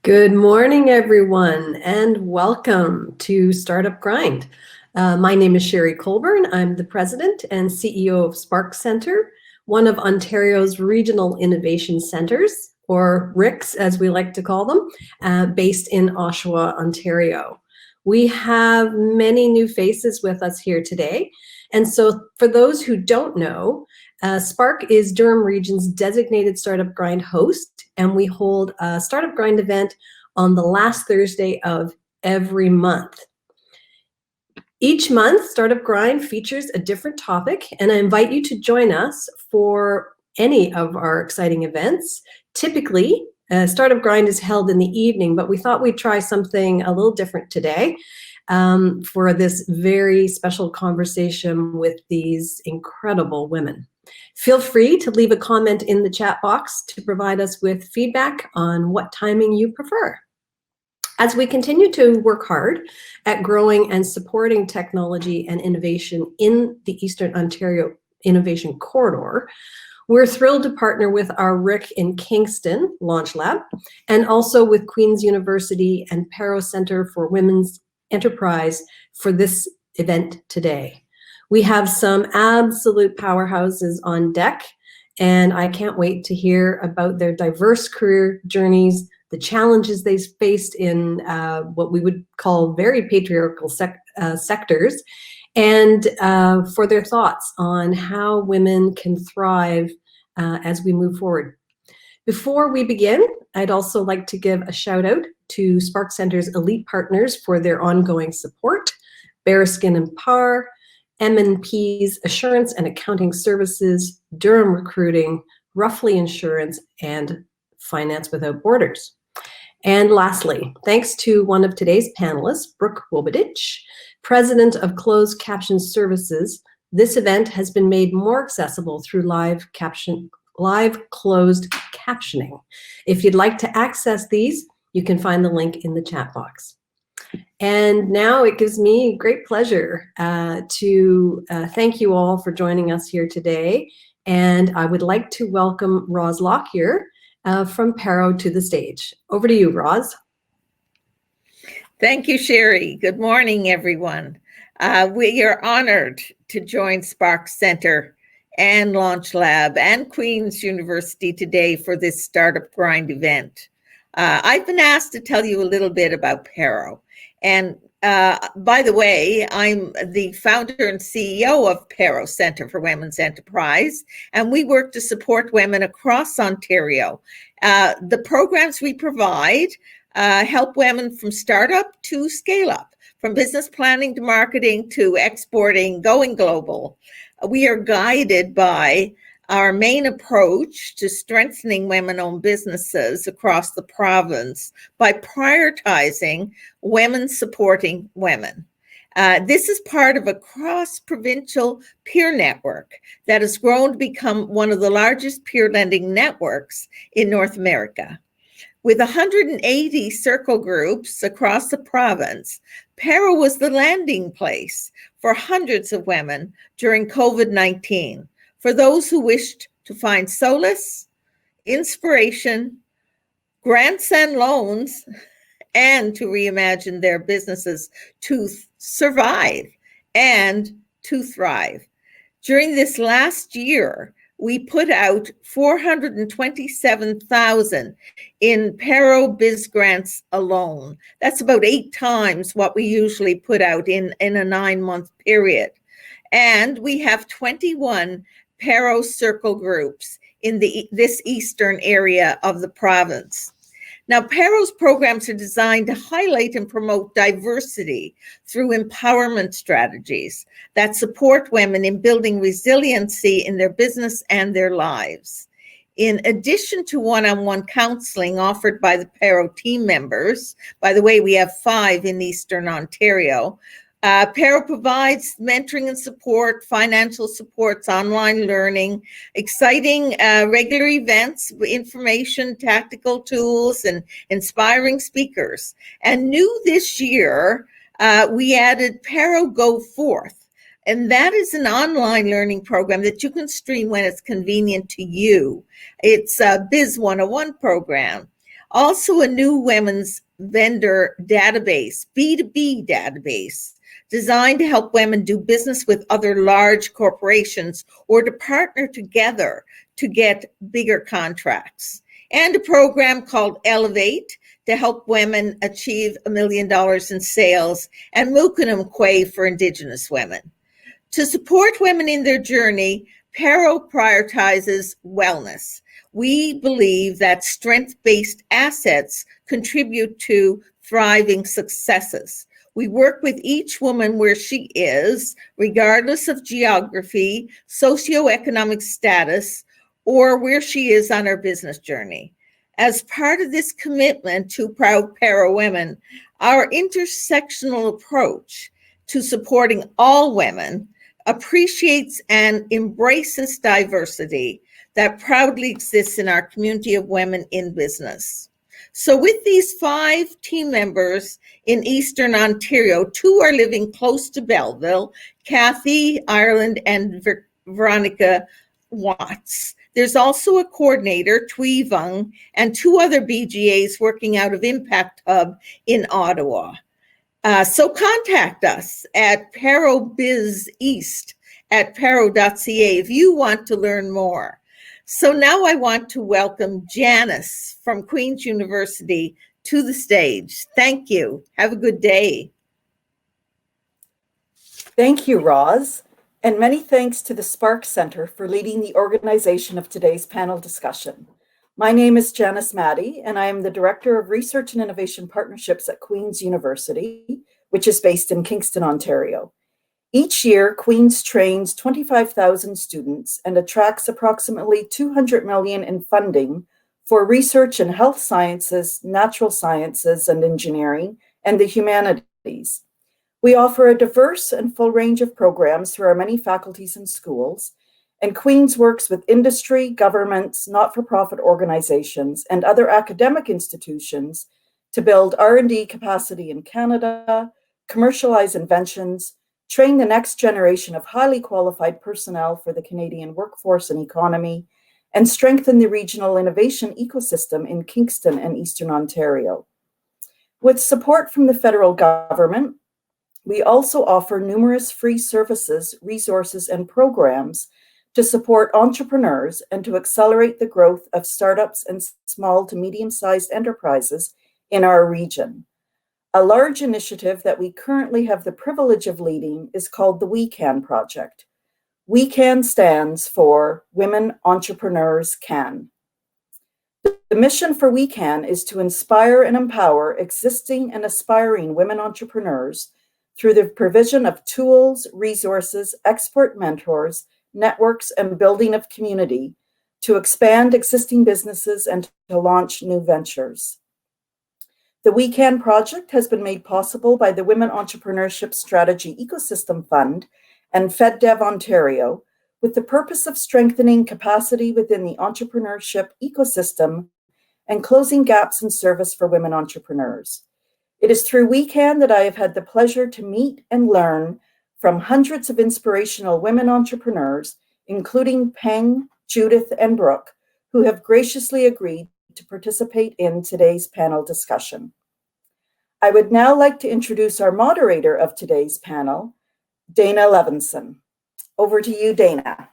Good morning, everyone, and welcome to Startupgrind. My name is Sherry Colburn. I'm the president and CEO of Spark Centre, one of Ontario's regional innovation centres, or RICs as we like to call them, based in Oshawa, Ontario. We have many new faces with us here today. And so for those who don't know, Spark is Durham Region's designated Startupgrind host, and we hold a Startupgrind event on the last Thursday of every month. Each month, Startupgrind features a different topic, and I invite you to join us for any of our exciting events. Typically, Startupgrind is held in the evening, but we thought we'd try something a little different today for this very special conversation with these incredible women. Feel free to leave a comment in the chat box to provide us with feedback on what timing you prefer. As we continue to work hard at growing and supporting technology and innovation in the Eastern Ontario Innovation Corridor, we're thrilled to partner with our RIC in Kingston, Launch Lab, and also with Queen's University and Pineault Centre for Women's Enterprise for this event today. We have some absolute powerhouses on deck, and I can't wait to hear about their diverse career journeys, the challenges they faced in what we would call very patriarchal sectors, and for their thoughts on how women can thrive as we move forward. Before we begin, I'd also like to give a shout out to Spark Centre's elite partners for their ongoing support: Bearskin and Parr, M&P's Assurance and Accounting Services, Durham Recruiting, Ruffley Insurance, and Finance Without Borders. And lastly, thanks to one of today's panelists, Brooke Woboditsch, president of Closed Caption Services, this event has been made more accessible through live closed captioning. If you'd like to access these, you can find the link in the chat box. And now it gives me great pleasure to thank you all for joining us here today. And I would like to welcome Roz Lockyer from Pineault to the stage. Over to you, Roz. Thank you, Sherry. Good morning, everyone. We are honored to join Spark Centre and Launch Lab and Queen's University today for this Startupgrind event. I've been asked to tell you a little bit about Pineault. And by the way, I'm the founder and CEO of Pineault Centre for Women's Enterprise, and we work to support women across Ontario. The programs we provide help women from startup to scale up, from business planning to marketing to exporting, going global. We are guided by our main approach to strengthening women-owned businesses across the province by prioritizing women supporting women. This is part of a cross-provincial peer network that has grown to become one of the largest peer lending networks in North America. With 180 circle groups across the province, Pineault was the landing place for hundreds of women during COVID-19. For those who wished to find solace, inspiration, grants and loans, and to reimagine their businesses to survive and to thrive. During this last year, we put out 427,000 in Pineault Biz Grants alone. That's about 8 times what we usually put out in a 9-month period. And we have 21 Pineault circle groups in this eastern area of the province. Now, Pineault's programs are designed to highlight and promote diversity through empowerment strategies that support women in building resiliency in their business and their lives. In addition to one-on-one counseling offered by the Pineault team members, by the way, we have 5 in Eastern Ontario, Pineault provides mentoring and support, financial supports, online learning, exciting regular events, information, tactical tools, and inspiring speakers. And new this year, we added Pineault Go Forth. And that is an online learning program that you can stream when it's convenient to you. It's a Biz 101 program. Also, a new women's vendor database, B2B database, designed to help women do business with other large corporations or to partner together to get bigger contracts. And a program called Elevate to help women achieve $1 million in sales, and Mukunum Kwe for Indigenous women. To support women in their journey, Peru prioritizes wellness. We believe that strength-based assets contribute to thriving successes. We work with each woman where she is, regardless of geography, socioeconomic status, or where she is on her business journey. As part of this commitment to Proud Peru Women, our intersectional approach to supporting all women appreciates and embraces diversity that proudly exists in our community of women in business. So with these 5 team members in Eastern Ontario, 2 are living close to Belleville, Kathy Ireland and Veronica Watts. There's also a coordinator, Tui Vung, and 2 other BGAs working out of Impact Hub in Ottawa. So contact us at perobizeast@pero.ca if you want to learn more. So now I want to welcome Janice from Queen's University to the stage. Thank you. Have a good day. Thank you, Roz, and many thanks to the Spark Center for leading the organization of today's panel discussion. My name is Janice Maddie, and I am the Director of Research and Innovation Partnerships at Queen's University, which is based in Kingston, Ontario. Each year, Queen's trains 25,000 students and attracts approximately $200 million in funding for research in health sciences, natural sciences and engineering, and the humanities. We offer a diverse and full range of programs through our many faculties and schools, and Queen's works with industry, governments, not-for-profit organizations, and other academic institutions to build R&D capacity in Canada, commercialize inventions, train the next generation of highly qualified personnel for the Canadian workforce and economy, and strengthen the regional innovation ecosystem in Kingston and Eastern Ontario. With support from the federal government, we also offer numerous free services, resources, and programs to support entrepreneurs and to accelerate the growth of startups and small to medium-sized enterprises in our region. A large initiative that we currently have the privilege of leading is called the We Can Project. We Can stands for Women Entrepreneurs Can. The mission for We Can is to inspire and empower existing and aspiring women entrepreneurs through the provision of tools, resources, expert mentors, networks, and building of community to expand existing businesses and to launch new ventures. The We Can project has been made possible by the Women Entrepreneurship Strategy Ecosystem Fund and FedDev Ontario, with the purpose of strengthening capacity within the entrepreneurship ecosystem and closing gaps in service for women entrepreneurs. It is through We Can that I have had the pleasure to meet and learn from hundreds of inspirational women entrepreneurs, including Peng, Judith, and Brooke, who have graciously agreed to participate in today's panel discussion. I would now like to introduce our moderator of today's panel, Dana Levinson. Over to you, Dana.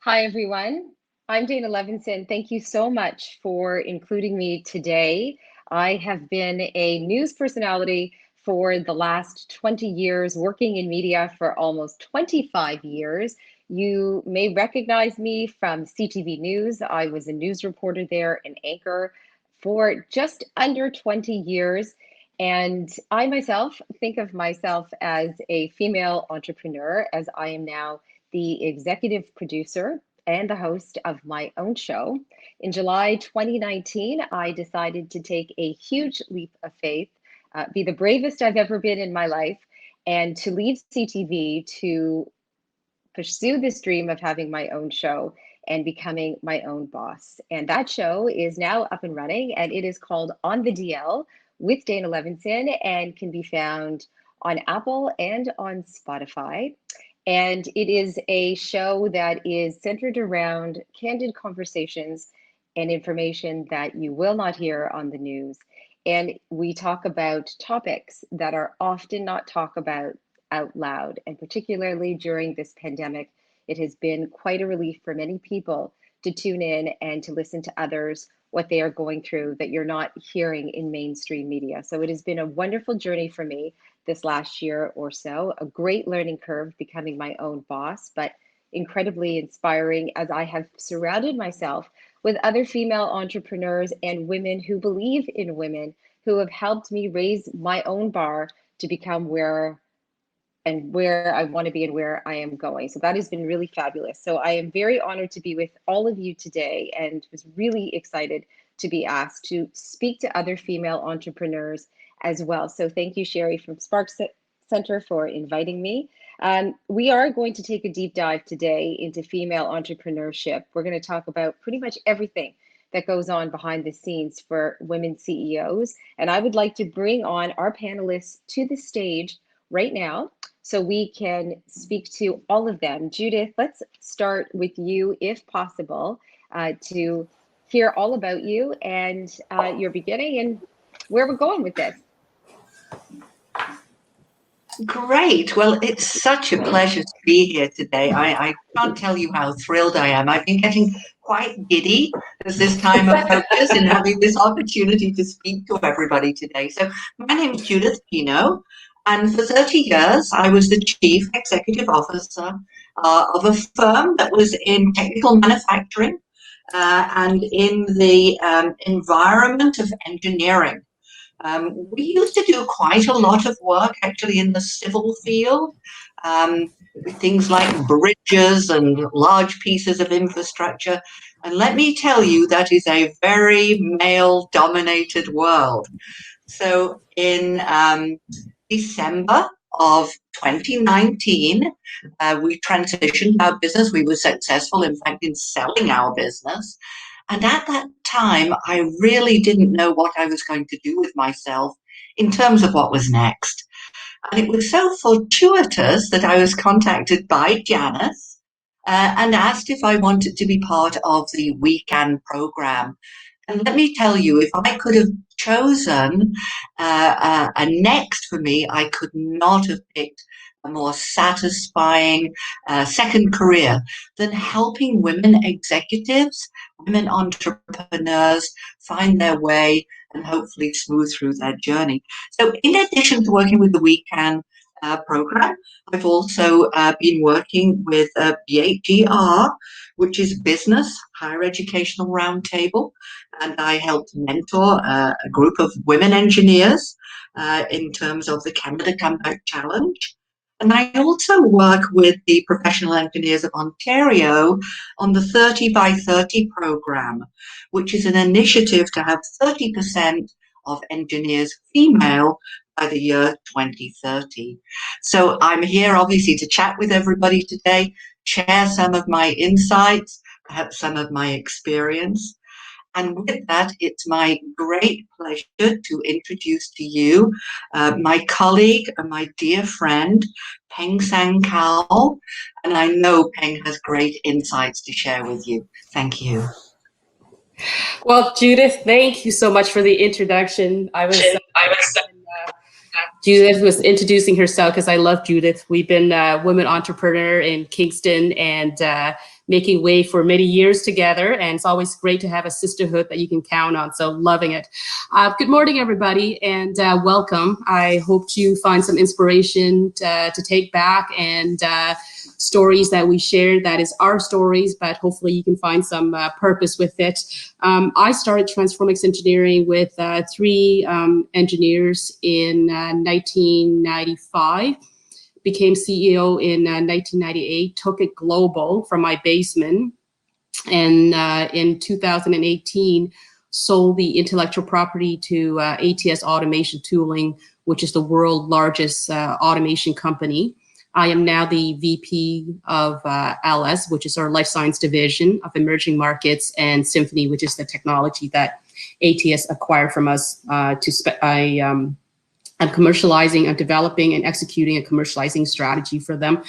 Hi, everyone. I'm Dana Levinson. Thank you so much for including me today. I have been a news personality for the last 20 years, working in media for almost 25 years. You may recognize me from CTV News. I was a news reporter there, an anchor for just under 20 years. And I myself think of myself as a female entrepreneur, as I am now the executive producer and the host of my own show. In July 2019, I decided to take a huge leap of faith, be the bravest I've ever been in my life, and to leave CTV to pursue this dream of having my own show and becoming my own boss. And that show is now up and running, and it is called On the DL with Dana Levinson and can be found on Apple and on Spotify. And it is a show that is centered around candid conversations and information that you will not hear on the news. And we talk about topics that are often not talked about out loud. And particularly during this pandemic, it has been quite a relief for many people to tune in and to listen to others, what they are going through that you're not hearing in mainstream media. So it has been a wonderful journey for me this last year or so, a great learning curve becoming my own boss, but incredibly inspiring as I have surrounded myself with other female entrepreneurs and women who believe in women, who have helped me raise my own bar to become where I want to be and where I am going. So that has been really fabulous. So I am very honored to be with all of you today and was really excited to be asked to speak to other female entrepreneurs as well. So thank you, Sherry from Spark Center, for inviting me. We are going to take a deep dive today into female entrepreneurship. We're going to talk about pretty much everything that goes on behind the scenes for women CEOs. And I would like to bring on our panelists to the stage right now so we can speak to all of them. Judith, let's start with you, if possible, to hear all about you and your beginning and where we're going with this. Great. Well, it's such a pleasure to be here today. I can't tell you how thrilled I am. I've been getting quite giddy as this time of focus and having this opportunity to speak to everybody today. So my name is Judith Pina, and for 30 years, I was the Chief Executive Officer of a firm that was in technical manufacturing and in the environment of engineering. We used to do quite a lot of work actually in the civil field, things like bridges and large pieces of infrastructure. And let me tell you, that is a very male-dominated world. So in December of 2019, we transitioned our business. We were successful, in fact, in selling our business. And at that time, I really didn't know what I was going to do with myself in terms of what was next. And it was so fortuitous that I was contacted by Janice and asked if I wanted to be part of the weekend program. And let me tell you, if I could have chosen a next for me, I could not have picked a more satisfying second career than helping women executives, women entrepreneurs find their way and hopefully smooth through their journey. So in addition to working with the Weekend program, I've also been working with BHER, which is Business Higher Educational Roundtable, and I helped mentor a group of women engineers in terms of the Canada Comeback Challenge. And I also work with the Professional Engineers of Ontario on the 30 by 30 program, which is an initiative to have 30% of engineers female by the year 2030. So I'm here obviously to chat with everybody today, share some of my insights, perhaps some of my experience. And with that, it's my great pleasure to introduce to you my colleague and my dear friend, Peng-Sang. And I know Peng has great insights to share with you. Thank you. Well, Judith, thank you so much for the introduction. Judith was introducing herself because I love Judith. We've been women entrepreneur in Kingston and making way for many years together. And it's always great to have a sisterhood that you can count on. So loving it. Good morning, everybody, and welcome. I hope you find some inspiration to take back and stories that we shared. That is our stories, but hopefully you can find some purpose with it. I started Transformix Engineering with 3 engineers in 1995. Became CEO in 1998, took it global from my basement, and in 2018 sold the intellectual property to ATS Automation Tooling, which is the world's largest automation company. I am now the VP of LS, which is our life science division of emerging markets, and Symphony, which is the technology that ATS acquired from us. I'm commercializing, I'm developing and executing a commercializing strategy for them.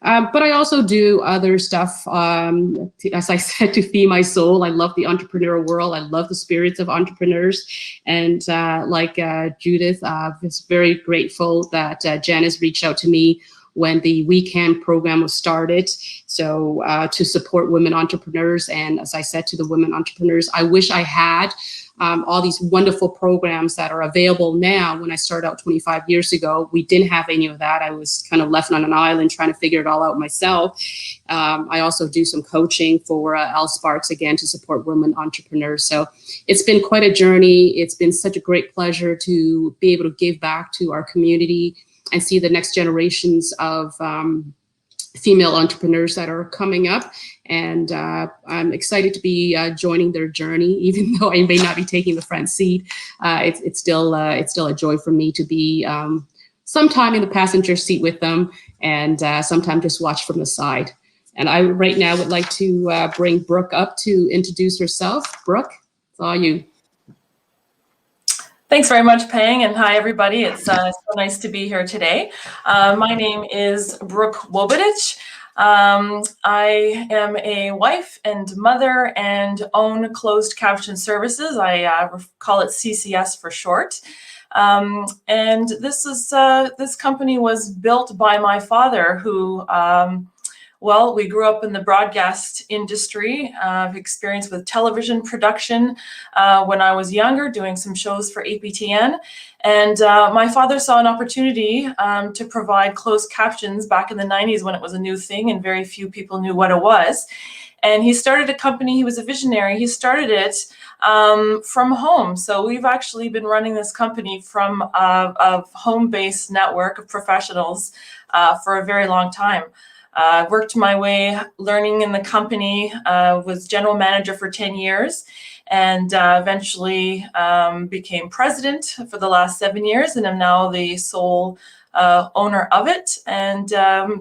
But I also do other stuff, as I said, to feed my soul. I love the entrepreneurial world. I love the spirits of entrepreneurs. And like Judith, was very grateful that Janice reached out to me when the weekend program was started. So to support women entrepreneurs. And as I said to the women entrepreneurs, I wish I had all these wonderful programs that are available now. When I started out 25 years ago, we didn't have any of that. I was kind of left on an island trying to figure it all out myself. I also do some coaching for Sparks, again, to support women entrepreneurs. So it's been quite a journey. It's been such a great pleasure to be able to give back to our community and see the next generations of female entrepreneurs that are coming up. And I'm excited to be joining their journey, even though I may not be taking the front seat. It's still a joy for me to be sometime in the passenger seat with them, and sometime just watch from the side. And I right now would like to bring Brooke up to introduce herself. Brooke, it's all you. Thanks very much, Peng, and hi, everybody. It's so nice to be here today. My name is Brooke Woboditsch. I am a wife and mother and own closed caption services. I call it CCS for short. And this company was built by my father, who well, we grew up in the broadcast industry. I've experience with television production when I was younger, doing some shows for APTN. And my father saw an opportunity to provide closed captions back in the 90s when it was a new thing and very few people knew what it was. And he started a company. He was a visionary. He started it from home. So we've actually been running this company from a home-based network of professionals for a very long time. Worked my way learning in the company, was general manager for 10 years, and eventually became president for the last 7 years, and I'm now the sole owner of it. And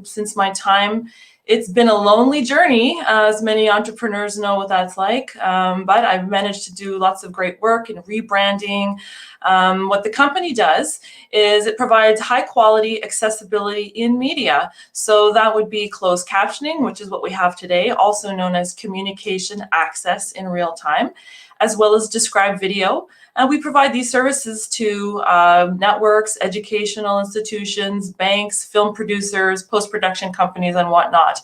since my time, it's been a lonely journey, as many entrepreneurs know what that's like, but I've managed to do lots of great work in rebranding. What the company does is it provides high quality accessibility in media. So that would be closed captioning, which is what we have today, also known as communication access in real time, as well as described video. And we provide these services to networks, educational institutions, banks, film producers, post-production companies, and whatnot.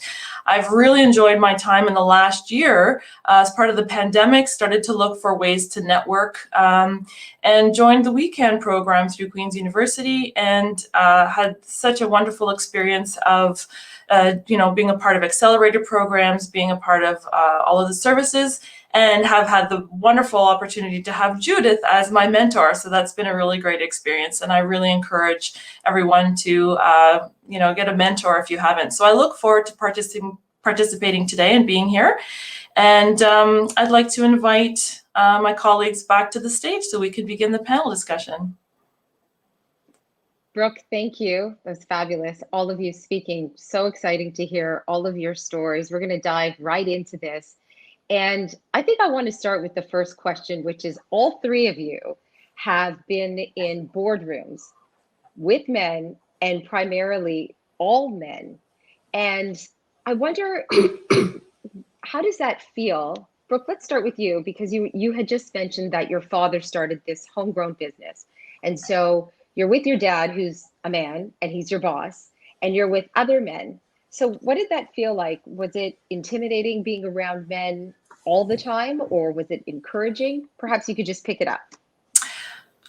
I've really enjoyed my time in the last year as part of the pandemic, started to look for ways to network, and joined the weekend program through Queen's University, and had such a wonderful experience of being a part of accelerator programs, being a part of all of the services, and have had the wonderful opportunity to have Judith as my mentor. So that's been a really great experience. And I really encourage everyone to, get a mentor if you haven't. So I look forward to participating today and being here. And I'd like to invite my colleagues back to the stage so we can begin the panel discussion. Brooke, thank you. That was fabulous. All of you speaking. So exciting to hear all of your stories. We're going to dive right into this. And I think I want to start with the first question, which is all three of you have been in boardrooms with men, and primarily all men. And I wonder, how does that feel? Brooke, let's start with you, because you had just mentioned that your father started this homegrown business. And so you're with your dad, who's a man, and he's your boss, and you're with other men. So what did that feel like? Was it intimidating being around men all the time, or was it encouraging? Perhaps you could just pick it up.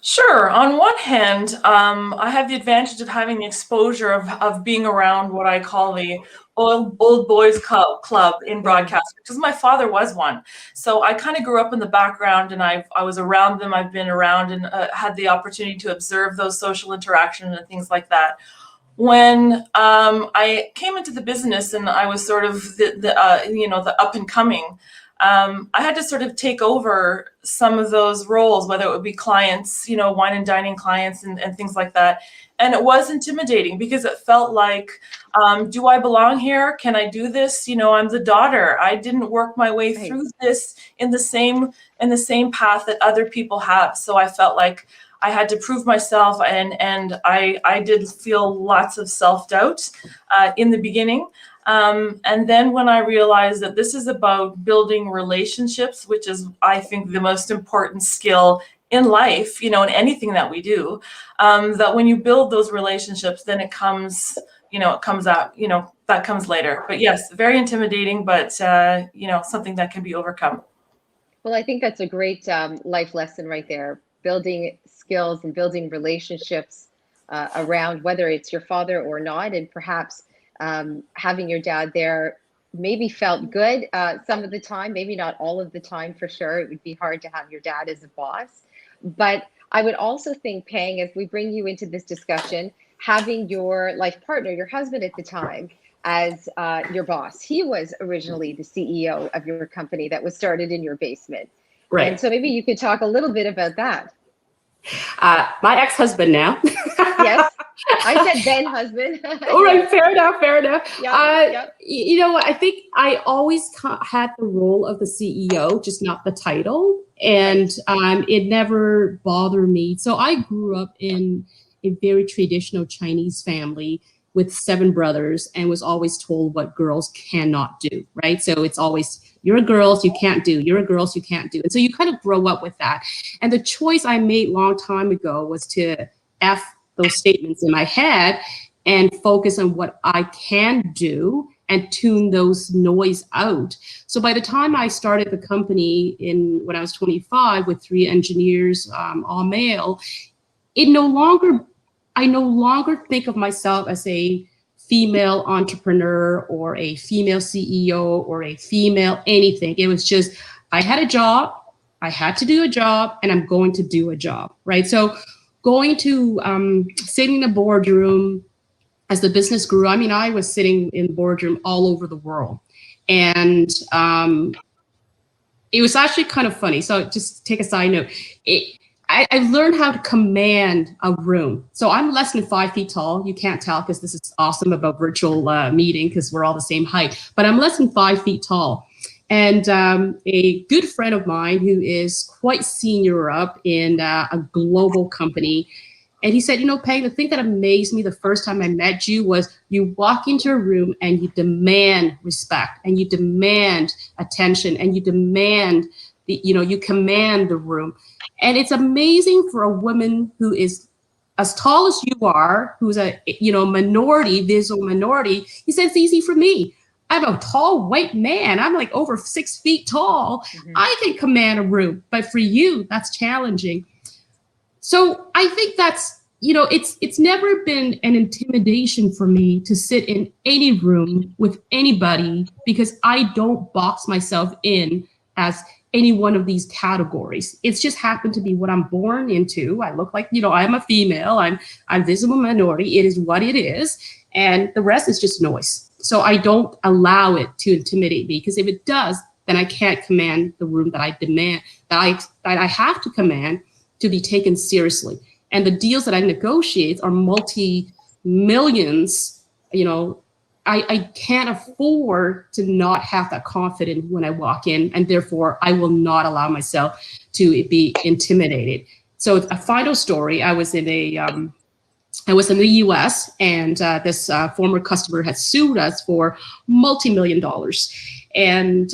Sure. On one hand, I have the advantage of having the exposure of being around what I call the old boys club in broadcast, because my father was one. So I kind of grew up in the background, and I was around them. I've been around and had the opportunity to observe those social interactions and things like that. When I came into the business and I was sort of the up and coming, I had to sort of take over some of those roles, whether it would be clients, wine and dining clients and things like that. And it was intimidating because it felt like, do I belong here? Can I do this? I'm the daughter. I didn't work my way through this in the same path that other people have. So I felt like I had to prove myself, and I did feel lots of self-doubt in the beginning. And then when I realized that this is about building relationships, which is, I think, the most important skill in life, in anything that we do, that when you build those relationships, then it comes, it comes out, that comes later. But yes, very intimidating, but, something that can be overcome. Well, I think that's a great life lesson right there, building skills and building relationships around whether it's your father or not, and perhaps having your dad there maybe felt good some of the time, maybe not all of the time for sure. It would be hard to have your dad as a boss. But I would also think, Peng, as we bring you into this discussion, having your life partner, your husband at the time, as your boss. He was originally the CEO of your company that was started in your basement. Right. And so maybe you could talk a little bit about that. My ex-husband now. Yes, I said then husband. All right, fair enough. Yep. You know what? I think I always had the role of the CEO, just not the title, and it never bothered me. So I grew up in a very traditional Chinese family with 7 brothers, and was always told what girls cannot do, right? So it's always, you're a girl, you can't do, you're a girl, you can't do. And so you kind of grow up with that. And the choice I made long time ago was to F those statements in my head and focus on what I can do and tune those noise out. So by the time I started the company when I was 25 with 3 engineers, all male, I no longer think of myself as a female entrepreneur or a female CEO or a female anything. It was just, I had a job, I had to do a job, and I'm going to do a job, right? So going to sitting in a boardroom as the business grew, I was sitting in the boardroom all over the world. And it was actually kind of funny. So just take a side note. I learned how to command a room. So I'm less than 5 feet tall. You can't tell because this is awesome about virtual meeting because we're all the same height, but I'm less than 5 feet tall. And a good friend of mine who is quite senior up in a global company, and he said, Peng, the thing that amazed me the first time I met you was you walk into a room and you demand respect and you demand attention and you demand you command the room. And it's amazing for a woman who is as tall as you are, who's a minority, visual minority. He said, it's easy for me. I'm a tall white man. I'm like over 6 feet tall. Mm-hmm. I can command a room, but for you, that's challenging. So I think that's, it's never been an intimidation for me to sit in any room with anybody because I don't box myself in as any one of these categories. It's just happened to be what I'm born into. I look like, I'm a female, I'm visible minority. It is what it is. And the rest is just noise. So I don't allow it to intimidate me because if it does, then I can't command the room that I demand, that I have to command to be taken seriously. And the deals that I negotiate are multi-millions, I can't afford to not have that confidence when I walk in, and therefore I will not allow myself to be intimidated. So a final story, I was in the US, and this former customer had sued us for multi-million dollars. And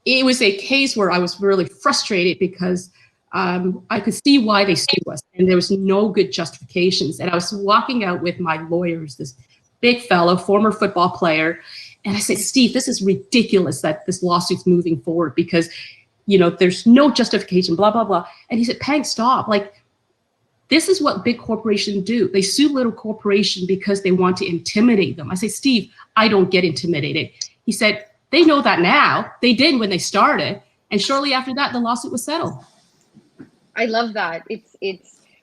it was a case where I was really frustrated because I could see why they sued us, and there was no good justifications. And I was walking out with my lawyers, this big fellow, former football player, and I said, Steve, this is ridiculous that this lawsuit's moving forward because, there's no justification, blah, blah, blah. And he said, Peng, stop. Like, this is what big corporations do. They sue little corporations because they want to intimidate them. I say, Steve, I don't get intimidated. He said, they know that now. They did when they started. And shortly after that, the lawsuit was settled. I love that. It's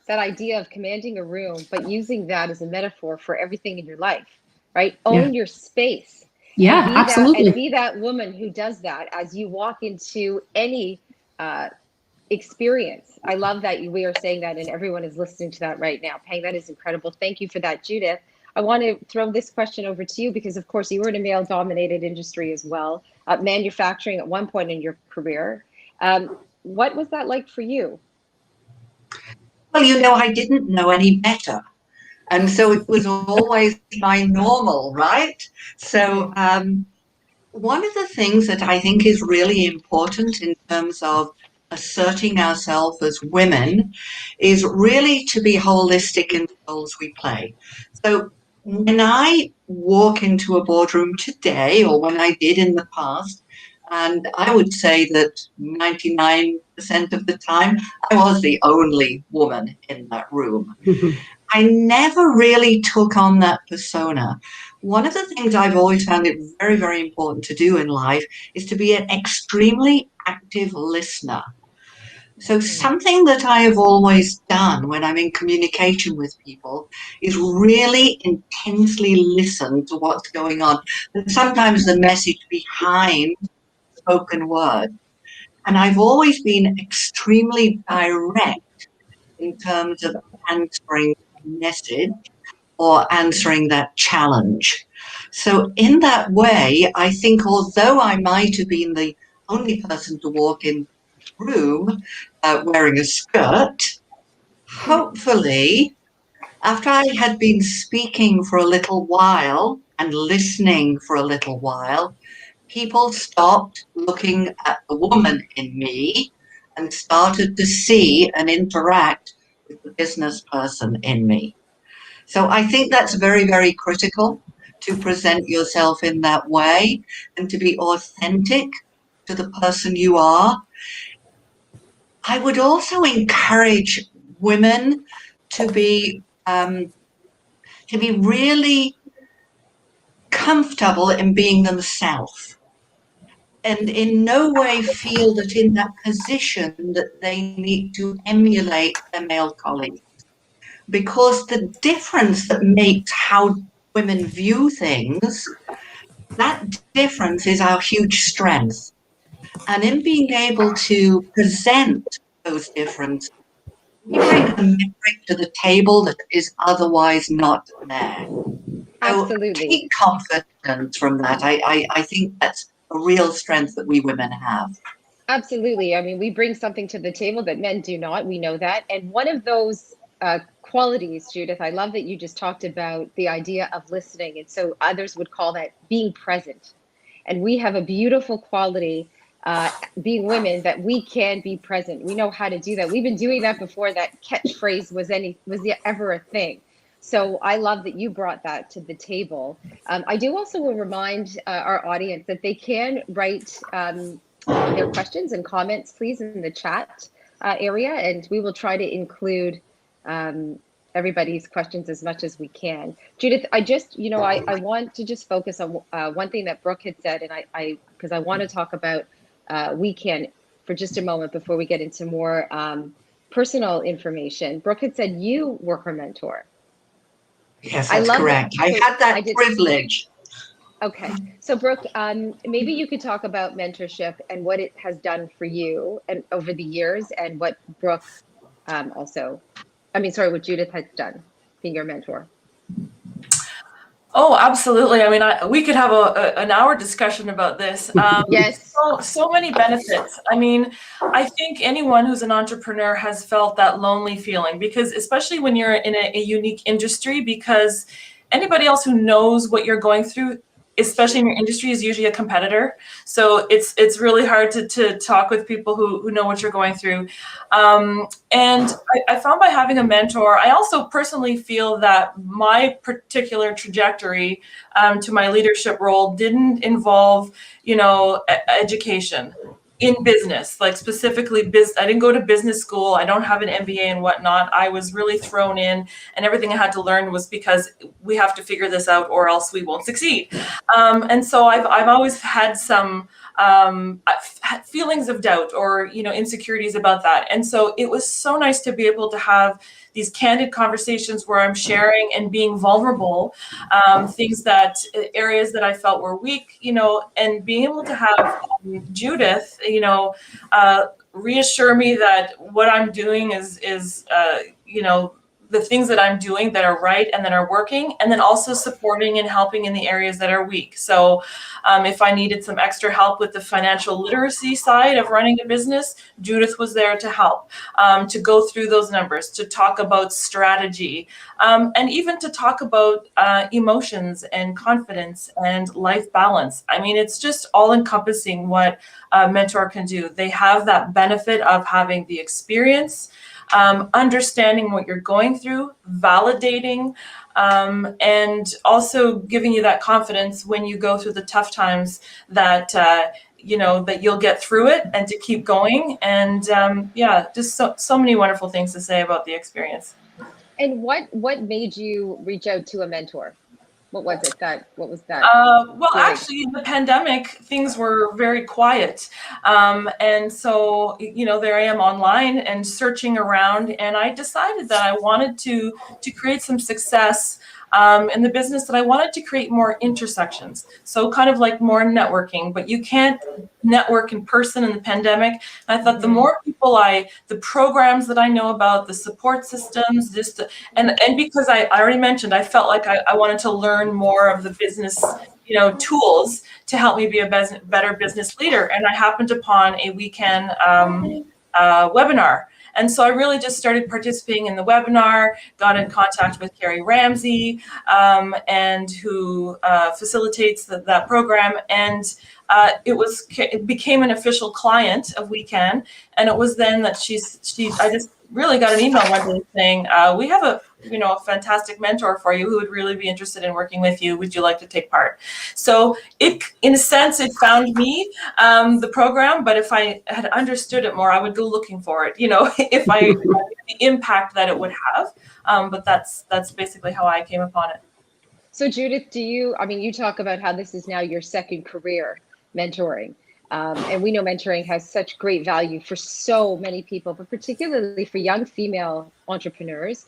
that idea of commanding a room, but using that as a metaphor for everything in your life, right? Own your space. Yeah, absolutely. And be that woman who does that as you walk into any experience. I love that we are saying that and everyone is listening to that right now. Peng, that is incredible. Thank you for that, Judith. I want to throw this question over to you because, of course, you were in a male-dominated industry as well, manufacturing at one point in your career. What was that like for you? Well, I didn't know any better. And so it was always my normal, right? So one of the things that I think is really important in terms of asserting ourselves as women is really to be holistic in the roles we play. So when I walk into a boardroom today, or when I did in the past, and I would say that 99% of the time, I was the only woman in that room. I never really took on that persona. One of the things I've always found it very, very important to do in life is to be an extremely active listener. So something that I have always done when I'm in communication with people is really intensely listen to what's going on. And sometimes the message behind spoken word. And I've always been extremely direct in terms of answering a message or answering that challenge. So in that way, I think although I might have been the only person to walk in the room wearing a skirt, hopefully, after I had been speaking for a little while and listening for a little while, people stopped looking at the woman in me and started to see and interact with the business person in me. So I think that's very, very critical to present yourself in that way and to be authentic to the person you are. I would also encourage women to be really comfortable in being themselves and in no way feel that in that position that they need to emulate their male colleagues. Because the difference that makes how women view things, that difference is our huge strength. And in being able to present those differences, we bring a metric to the table that is otherwise not there. So Absolutely. take confidence from that. I think that's a real strength that we women have. Absolutely. I mean, we bring something to the table that men do not. We know that. And one of those qualities, Judith, I love that you just talked about the idea of listening. And so others would call that being present. And we have a beautiful quality, being women, that we can be present. We know how to do that. We've been doing that before that catchphrase was ever a thing. So I love that you brought that to the table. I do also will remind our audience that they can write their questions and comments, please, in the chat area, and we will try to include everybody's questions as much as we can. Judith, I want to just focus on one thing that Brooke had said, and because I want to talk about we can for just a moment before we get into more personal information. Brooke had said you were her mentor. Yes, that's correct. I had that privilege. Okay, so Brooke, maybe you could talk about mentorship and what it has done for you and over the years, and what Brooke what Judith has done being your mentor. Oh, absolutely. I mean, we could have an hour discussion about this. Yes. So many benefits. I mean, I think anyone who's an entrepreneur has felt that lonely feeling, because especially when you're in a unique industry, because anybody else who knows what you're going through, especially in your industry, is usually a competitor. So it's really hard to talk with people who know what you're going through. And I found by having a mentor, I also personally feel that my particular trajectory to my leadership role didn't involve, education in business, like specifically business. I didn't go to business school. I don't have an MBA and whatnot. I was really thrown in, and everything I had to learn was because we have to figure this out or else we won't succeed. And so I've always had some feelings of doubt or insecurities about that. And so it was so nice to be able to have these candid conversations where I'm sharing and being vulnerable, areas that I felt were weak, and being able to have Judith, reassure me that what I'm doing is the things that I'm doing that are right and that are working, and then also supporting and helping in the areas that are weak. So if I needed some extra help with the financial literacy side of running a business, Judith was there to help, to go through those numbers, to talk about strategy, and even to talk about emotions and confidence and life balance. I mean, it's just all encompassing what a mentor can do. They have that benefit of having the experience, understanding what you're going through, validating, and also giving you that confidence when you go through the tough times that that you'll get through it and to keep going. And just so many wonderful things to say about the experience. And what made you reach out to a mentor? What was that? Well, actually, in the pandemic, things were very quiet. And so, there I am online and searching around, and I decided that I wanted to create some success in the business, that I wanted to create more intersections. So kind of like more networking, but you can't network in person in the pandemic. And I thought the more people the programs that I know about, the support systems, and because I already mentioned, I felt like I wanted to learn more of the business, tools to help me be a better business leader. And I happened upon a weekend webinar. And so I really just started participating in the webinar, got in contact with Carrie Ramsey, and who facilitates that program. And it became an official client of Weekend. And it was then that I just really got an email one day saying, we have a fantastic mentor for you who would really be interested in working with you. Would you like to take part? So in a sense, it found me, the program, but if I had understood it more, I would go looking for it, if the impact that it would have. But that's basically how I came upon it. So Judith, you talk about how this is now your second career, mentoring. And we know mentoring has such great value for so many people, but particularly for young female entrepreneurs,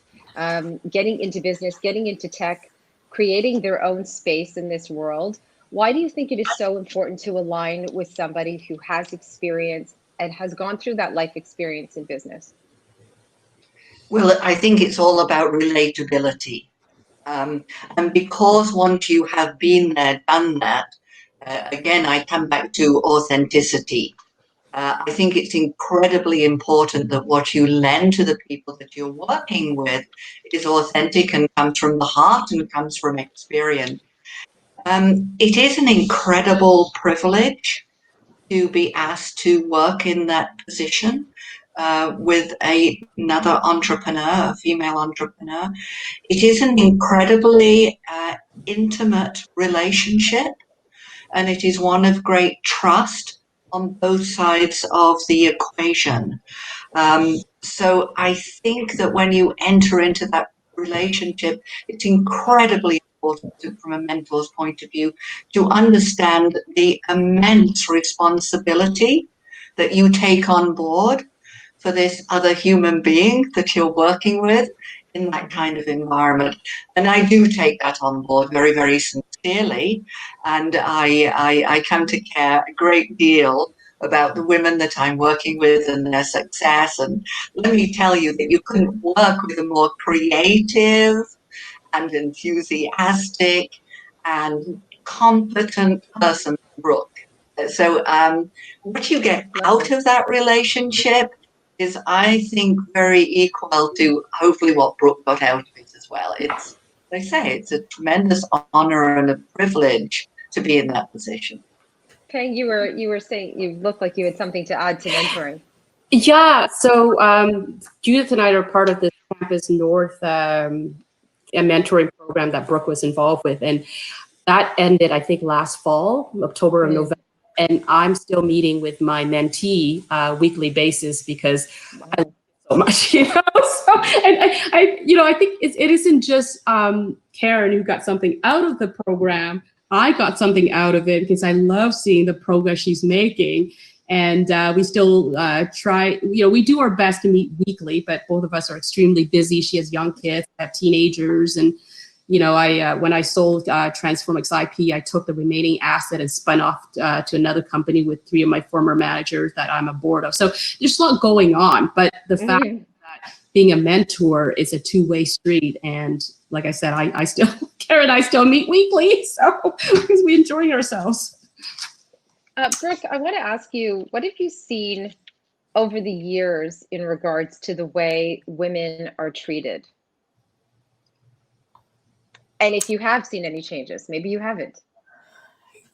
getting into business, getting into tech, creating their own space in this world. Why do you think it is so important to align with somebody who has experience and has gone through that life experience in business? Well, I think it's all about relatability. And because once you have been there, done that, again, I come back to authenticity. I think it's incredibly important that what you lend to the people that you're working with is authentic and comes from the heart and comes from experience. It is an incredible privilege to be asked to work in that position with another entrepreneur, a female entrepreneur. It is an incredibly intimate relationship, and it is one of great trust on both sides of the equation. So I think that when you enter into that relationship, it's incredibly important from a mentor's point of view to understand the immense responsibility that you take on board for this other human being that you're working with in that kind of environment. And I do take that on board very, very sincerely. And I come to care a great deal about the women that I'm working with and their success. And let me tell you that you couldn't work with a more creative and enthusiastic and competent person, Brooke. So what you get out of that relationship is, I think, very equal to hopefully what Brooke got out of it as well. It's, they say, it's a tremendous honor and a privilege to be in that position. Peng, you were saying you looked like you had something to add to mentoring. Yeah, so Judith and I are part of this Campus North a mentoring program that Brooke was involved with, and that ended, I think, last fall, October or November. And I'm still meeting with my mentee weekly basis because I love it so much, So, and I think it isn't just Karen who got something out of the program. I got something out of it because I love seeing the progress she's making. And we still try, we do our best to meet weekly, but both of us are extremely busy. She has young kids, I have teenagers. And, when I sold Transformix IP, I took the remaining asset and spun off to another company with 3 of my former managers that I'm a board of. So there's a lot going on. But the fact that being a mentor is a two-way street. And like I said, I still, Karen and I still meet weekly, so because we're enjoying ourselves. Brooke, I want to ask you, what have you seen over the years in regards to the way women are treated? And if you have seen any changes, maybe you haven't.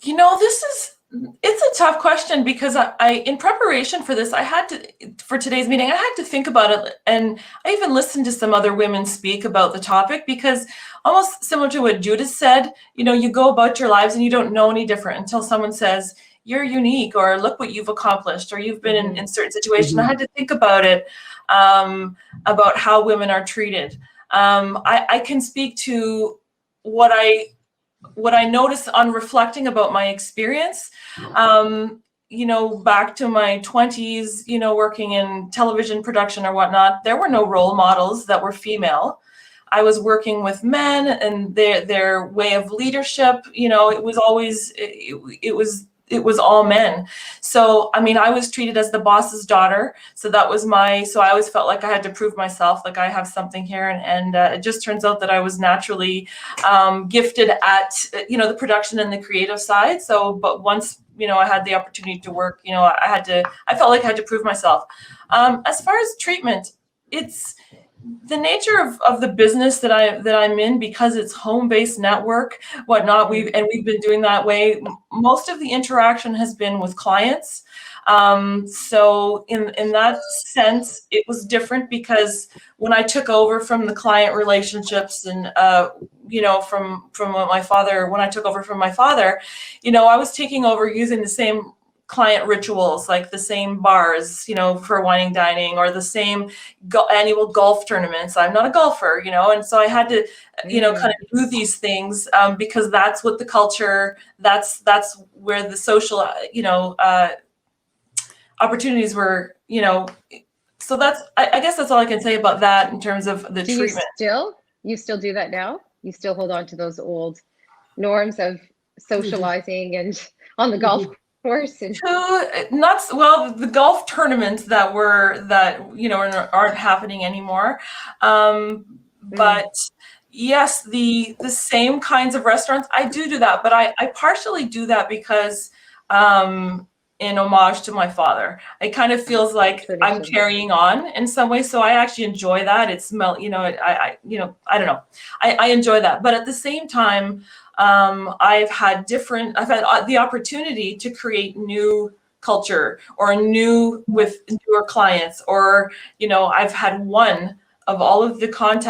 You know, it's a tough question, because I in preparation for this, for today's meeting, I had to think about it. And I even listened to some other women speak about the topic, because almost similar to what Judith said, you know, you go about your lives and you don't know any different until someone says, you're unique, or look what you've accomplished, or you've been in certain situations. I had to think about it, about how women are treated. I can speak to what I noticed on reflecting about my experience, you know, back to my 20s, you know, working in television production or whatnot, there were no role models that were female. I was working with men, and their way of leadership, you know, it was always, it was all men. So, I mean, I was treated as the boss's daughter. So that was so I always felt like I had to prove myself, like I have something here. And it just turns out that I was naturally gifted at, you know, the production and the creative side. So, but once, you know, I had the opportunity to work, you know, I felt like I had to prove myself. As far as treatment, it's the nature of the business that I'm in, because it's home-based network, whatnot. We've been doing that way. Most of the interaction has been with clients. So in that sense, it was different, because when I took over from the client relationships and you know, from my father, when I took over from my father, you know, I was taking over using the same client rituals, like the same bars, you know, for wine and dining, or the same annual golf tournaments. I'm not a golfer, you know, and so I had to, you know, kind of do these things because that's what the culture, that's where the social, you know, opportunities were, you know. So that's, I guess that's all I can say about that in terms of the treatment. You still do that now? You still hold on to those old norms of socializing and on the golf course? And well, the golf tournaments that you know aren't happening anymore. But yes, the same kinds of restaurants, I do that, but I partially do that because in homage to my father. It kind of feels like I'm carrying on in some way. So I actually enjoy that. It's, you know, I don't know. I enjoy that. But at the same time, I've had the opportunity to create new culture, or with newer clients, or, you know, I've had one of all of the client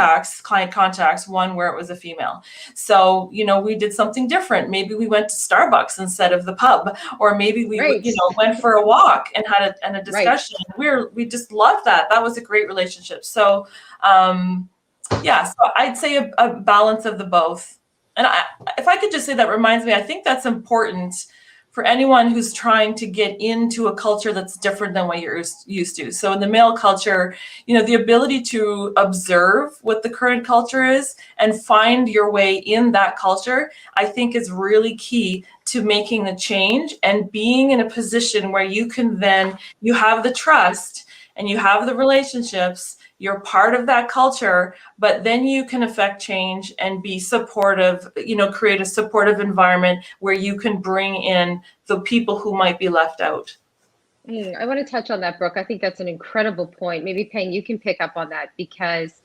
contacts, one where it was a female. So, you know, we did something different. Maybe we went to Starbucks instead of the pub, or maybe we, you know, went for a walk and had a discussion. Right. We just loved that. That was a great relationship. So, yeah, so I'd say a balance of the both. And if I could just say, that reminds me, I think that's important for anyone who's trying to get into a culture that's different than what you're used to. So in the male culture, you know, the ability to observe what the current culture is and find your way in that culture, I think is really key to making the change and being in a position where you have the trust and you have the relationships, you're part of that culture, but then you can affect change and be supportive, you know, create a supportive environment where you can bring in the people who might be left out. I want to touch on that, Brooke. I think that's an incredible point. Maybe Peng, you can pick up on that, because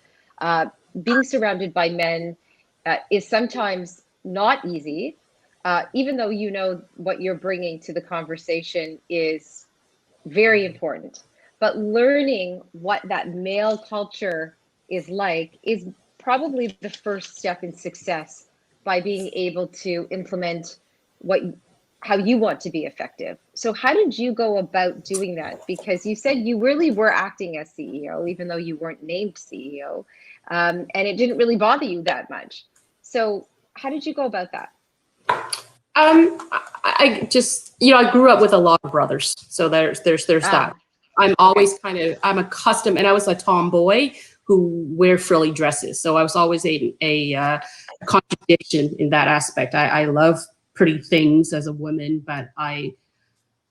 being surrounded by men is sometimes not easy, even though you know what you're bringing to the conversation is very important. But learning what that male culture is like is probably the first step in success, by being able to implement how you want to be effective. So how did you go about doing that? Because you said you really were acting as CEO, even though you weren't named CEO, and it didn't really bother you that much. So how did you go about that? I just, you know, I grew up with a lot of brothers, so there's that. I'm always I'm accustomed, and I was a tomboy who wear frilly dresses. So I was always a contradiction in that aspect. I love pretty things as a woman, but I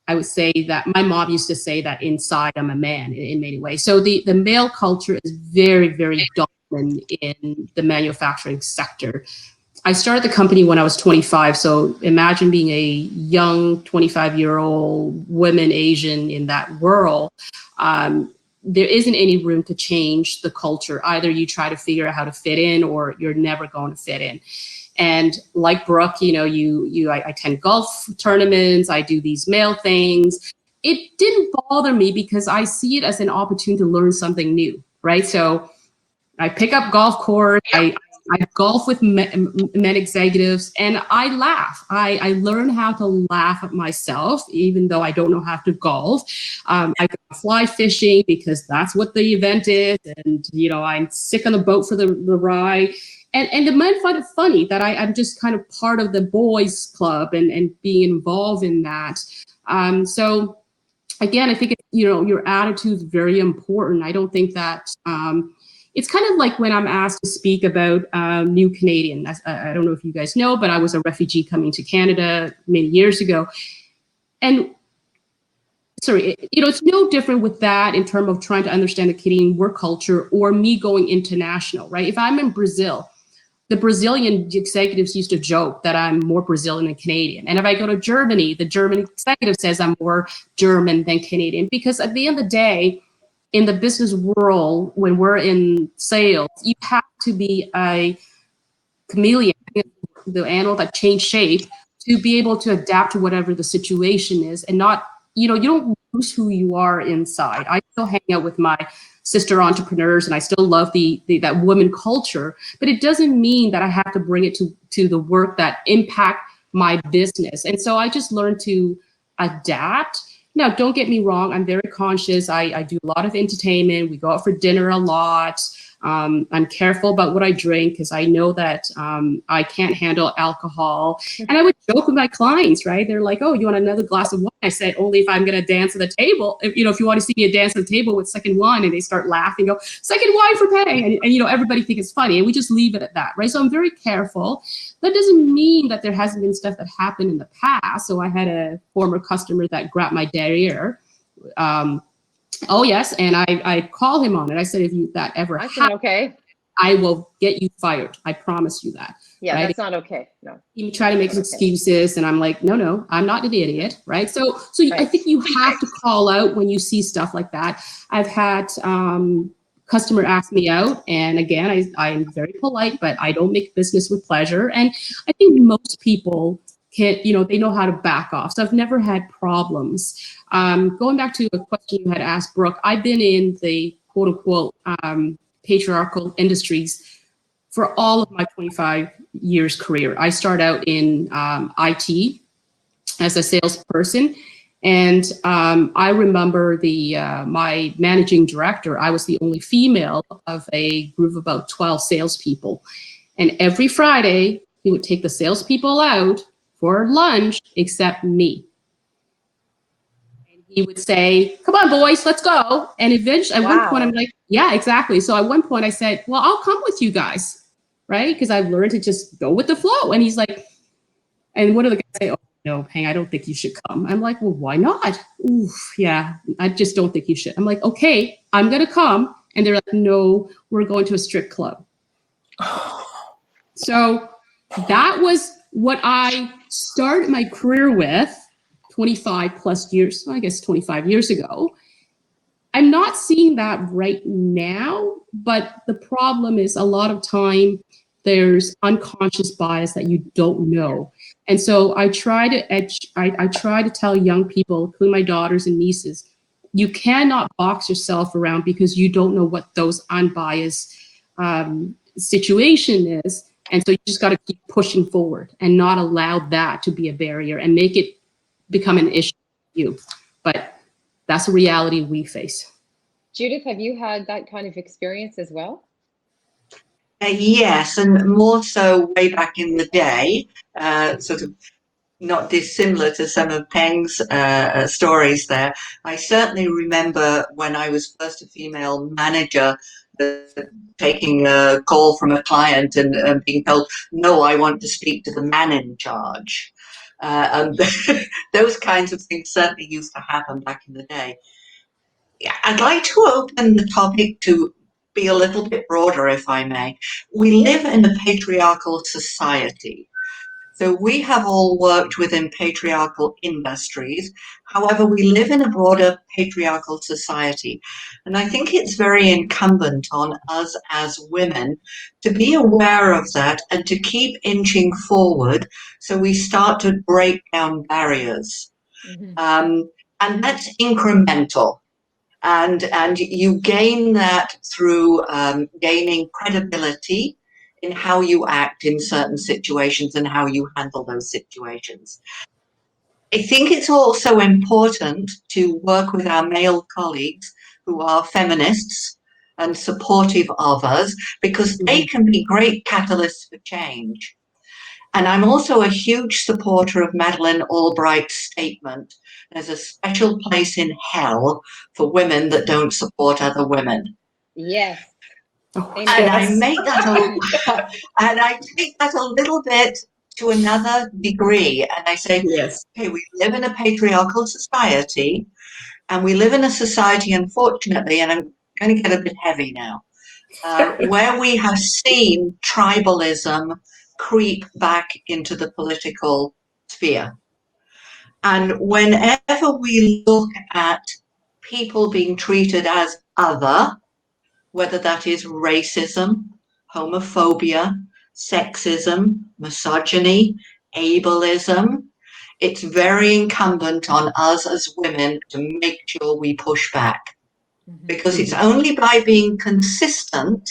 I would say that my mom used to say that inside I'm a man in many ways. So the male culture is very, very dominant in the manufacturing sector. I started the company when I was 25. So imagine being a young 25-year-old woman, Asian in that world. There isn't any room to change the culture. Either you try to figure out how to fit in or you're never going to fit in. And like Brooke, you know, I attend golf tournaments, I do these male things. It didn't bother me because I see it as an opportunity to learn something new, right? So I pick up golf course, I golf with men executives, and I laugh. I learn how to laugh at myself, even though I don't know how to golf. I go fly fishing because that's what the event is, and you know I'm sick on the boat for the ride. And the men find it funny that I'm just kind of part of the boys club and being involved in that. So again, I think your attitude is very important. I don't think that it's kind of like when I'm asked to speak about New Canadian. I don't know if you guys know, but I was a refugee coming to Canada many years ago. And sorry, it's no different with that in terms of trying to understand the Canadian work culture or me going international, right? If I'm in Brazil, the Brazilian executives used to joke that I'm more Brazilian than Canadian. And if I go to Germany, the German executive says I'm more German than Canadian. Because at the end of the day, in the business world, when we're in sales, you have to be a chameleon, the animal that change shape, to be able to adapt to whatever the situation is and not, you don't lose who you are inside. I still hang out with my sister entrepreneurs and I still love that woman culture, but it doesn't mean that I have to bring it to the work that impact my business. And so I just learned to adapt. Now, don't get me wrong, I'm very conscious. I do a lot of entertainment. We go out for dinner a lot. I'm careful about what I drink because I know that I can't handle alcohol. And I would joke with my clients, right? They're like, oh, you want another glass of wine? I said, only if I'm going to dance at the table. If you want to see me dance at the table with second wine, and they start laughing, go, second wine for Peng. And everybody think it's funny. And we just leave it at that, right? So I'm very careful. That doesn't mean that there hasn't been stuff that happened in the past. So I had a former customer that grabbed my derriere. Oh, yes. And I call him on it. I said, if that ever happens, okay. I will get you fired. I promise you that. Yeah, right? That's not okay. No. He tried to make excuses and I'm like, no, I'm not an idiot. Right. So right. I think you have to call out when you see stuff like that. I've had customer ask me out. And again, I'm very polite, but I don't make business with pleasure. And I think most people they know how to back off. So I've never had problems. Going back to a question you had asked, Brooke, I've been in the quote unquote patriarchal industries for all of my 25 years career. I started out in IT as a salesperson. And I remember my managing director, I was the only female of a group of about 12 salespeople. And every Friday, he would take the salespeople out for lunch, except me. And he would say, come on, boys, let's go. And eventually, at one point, I'm like, yeah, exactly. So at one point I said, well, I'll come with you guys, right? Because I've learned to just go with the flow. And he's like, and one of the guys say, oh, no, Peng, I don't think you should come. I'm like, well, why not? Oof, yeah, I just don't think you should. I'm like, okay, I'm going to come. And they're like, no, we're going to a strip club. So that was what I started my career with 25 plus years, I guess 25 years ago. I'm not seeing that right now, but the problem is a lot of time there's unconscious bias that you don't know. And so I try to tell young people, including my daughters and nieces, you cannot box yourself around because you don't know what those unbiased situation is. And so you just got to keep pushing forward and not allow that to be a barrier and make it become an issue for you. But that's a reality we face. Judith, have you had that kind of experience as well? Yes, and more so way back in the day, sort of not dissimilar to some of Peng's stories there. I certainly remember when I was first a female manager, taking a call from a client and being told, no, I want to speak to the man in charge. And those kinds of things certainly used to happen back in the day. I'd like to open the topic to be a little bit broader, if I may. We live in a patriarchal society. So we have all worked within patriarchal industries. However, we live in a broader patriarchal society. And I think it's very incumbent on us as women to be aware of that and to keep inching forward so we start to break down barriers. And that's incremental. And you gain that through gaining credibility in how you act in certain situations and how you handle those situations. I think it's also important to work with our male colleagues who are feminists and supportive of us, because they can be great catalysts for change. And I'm also a huge supporter of Madeleine Albright's statement, there's a special place in hell for women that don't support other women. Yes. And I make that and I take that a little bit to another degree. And I say, Yes. okay, we live in a patriarchal society, and we live in a society, unfortunately, and I'm going to get a bit heavy now, where we have seen tribalism creep back into the political sphere. And whenever we look at people being treated as other, whether that is racism, homophobia, sexism, misogyny, ableism, it's very incumbent on us as women to make sure we push back. Because it's only by being consistent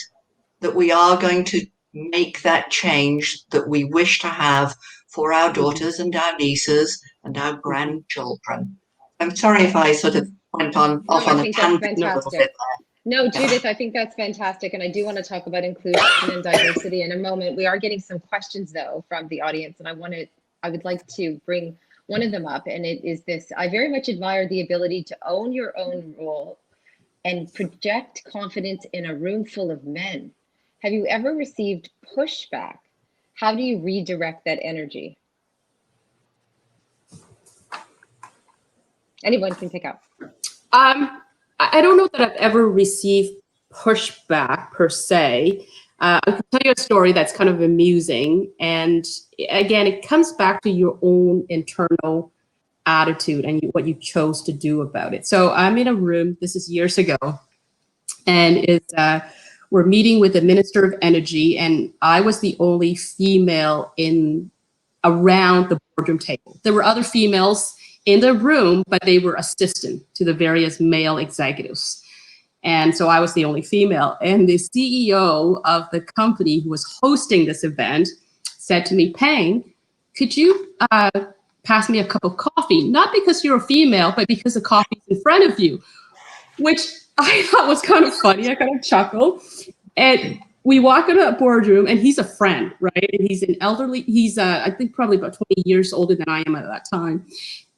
that we are going to make that change that we wish to have for our daughters and our nieces and our grandchildren. I'm sorry if I sort of went on off on a tangent a little bit there. No, Judith, I think that's fantastic. And I do want to talk about inclusion and diversity in a moment. We are getting some questions, though, from the audience. And I would like to bring one of them up. And it is this: I very much admire the ability to own your own role and project confidence in a room full of men. Have you ever received pushback? How do you redirect that energy? Anyone can pick up. I don't know that I've ever received pushback per se. I can tell you a story that's kind of amusing. And again, it comes back to your own internal attitude and what you chose to do about it. So I'm in a room, this is years ago, and we're meeting with the Minister of Energy, and I was the only female around the boardroom table. There were other females in the room, but they were assistant to the various male executives. And so I was the only female. And the CEO of the company who was hosting this event said to me, Peng, could you pass me a cup of coffee? Not because you're a female, but because the coffee's in front of you, which I thought was kind of funny. I kind of chuckled. And we walk into a boardroom, and he's a friend, right? And he's an elderly, I think probably about 20 years older than I am at that time.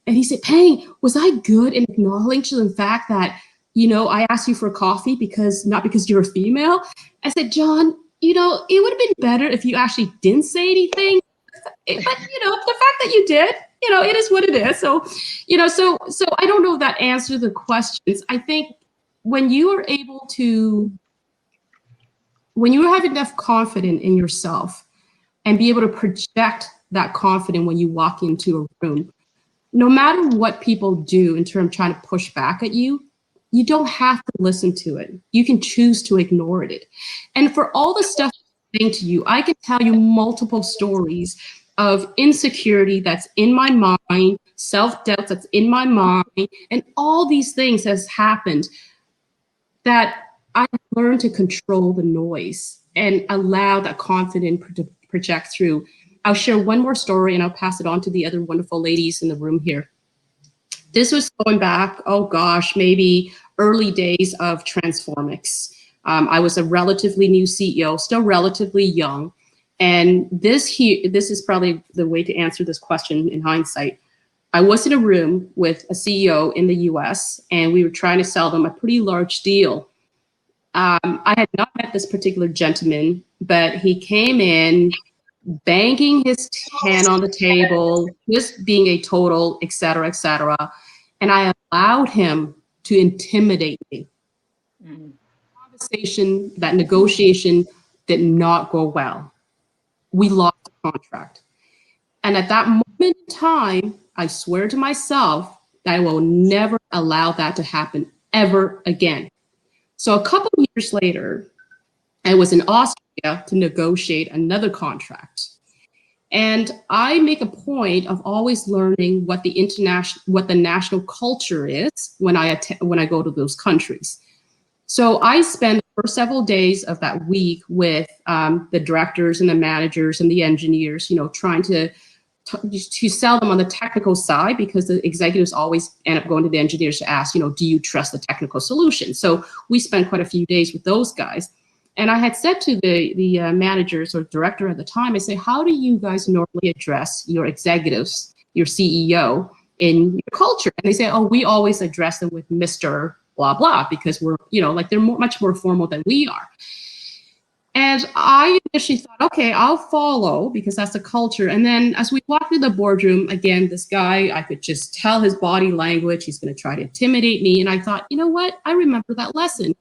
And he said, Peng, was I good in acknowledging the fact that, I asked you for a coffee not because you're a female? I said, John, it would have been better if you actually didn't say anything. But, the fact that you did, it is what it is. So, so I don't know if that answers the questions. I think when you have enough confidence in yourself and be able to project that confidence when you walk into a room, no matter what people do in terms of trying to push back at you, you don't have to listen to it. You can choose to ignore it. And for all the stuff I'm saying to you, I can tell you multiple stories of insecurity that's in my mind, self-doubt that's in my mind, and all these things has happened that I learned to control the noise and allow that confidence to project through. I'll share one more story and I'll pass it on to the other wonderful ladies in the room here. This was going back, oh gosh, maybe early days of Transformix. I was a relatively new CEO, still relatively young. And this is probably the way to answer this question in hindsight. I was in a room with a CEO in the US, and we were trying to sell them a pretty large deal. I had not met this particular gentleman, but he came in banging his hand on the table, just being a total, et cetera, et cetera. And I allowed him to intimidate me. Conversation, that negotiation did not go well. We lost the contract. And at that moment in time, I swear to myself that I will never allow that to happen ever again. So a couple of years later, I was in Austria to negotiate another contract. And I make a point of always learning what the national culture is when I go to those countries. So I spend the first several days of that week with the directors and the managers and the engineers, trying to sell them on the technical side, because the executives always end up going to the engineers to ask, do you trust the technical solution? So we spent quite a few days with those guys. And I had said to the managers or director at the time, I say, how do you guys normally address your executives, your CEO in your culture? And they say, oh, we always address them with Mr. blah, blah, because we're, they're much more formal than we are. And I initially thought, okay, I'll follow because that's the culture. And then as we walked through the boardroom, again, this guy, I could just tell his body language, he's going to try to intimidate me. And I thought, you know what? I remember that lesson.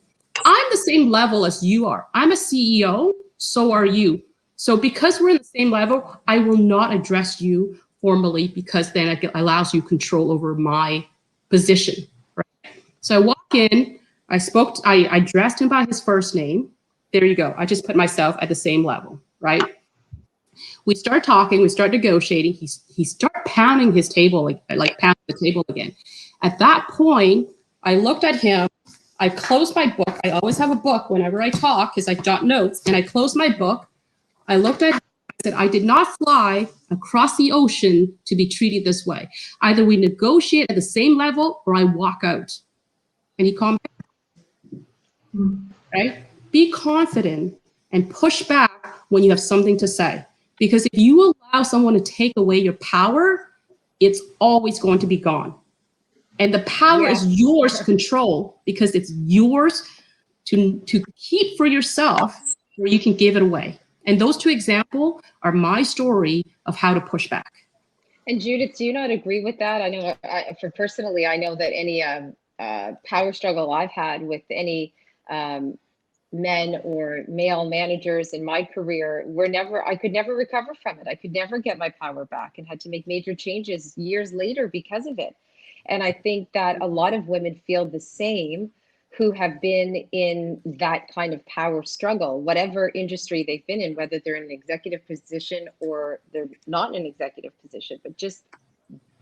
I'm the same level as you are. I'm a CEO, so are you. So because we're in the same level, I will not address you formally, because then it allows you control over my position. Right? So I walk in, I addressed him by his first name. There you go. I just put myself at the same level, right? We start talking, we start negotiating. He starts pounding his table, like pounding the table again. At that point, I looked at him. I closed my book. I always have a book whenever I talk because I jot notes. And I closed my book. I looked at him. I said, I did not fly across the ocean to be treated this way. Either we negotiate at the same level or I walk out. And he calmed down. Right? Be confident and push back when you have something to say. Because if you allow someone to take away your power, it's always going to be gone. And the power is yours to control, because it's yours to keep for yourself, where you can give it away. And those two examples are my story of how to push back. And Judith, do you not agree with that? I know, personally, I know that any power struggle I've had with any men or male managers in my career, I could never recover from it. I could never get my power back, and had to make major changes years later because of it. And I think that a lot of women feel the same, who have been in that kind of power struggle, whatever industry they've been in, whether they're in an executive position or they're not in an executive position, but just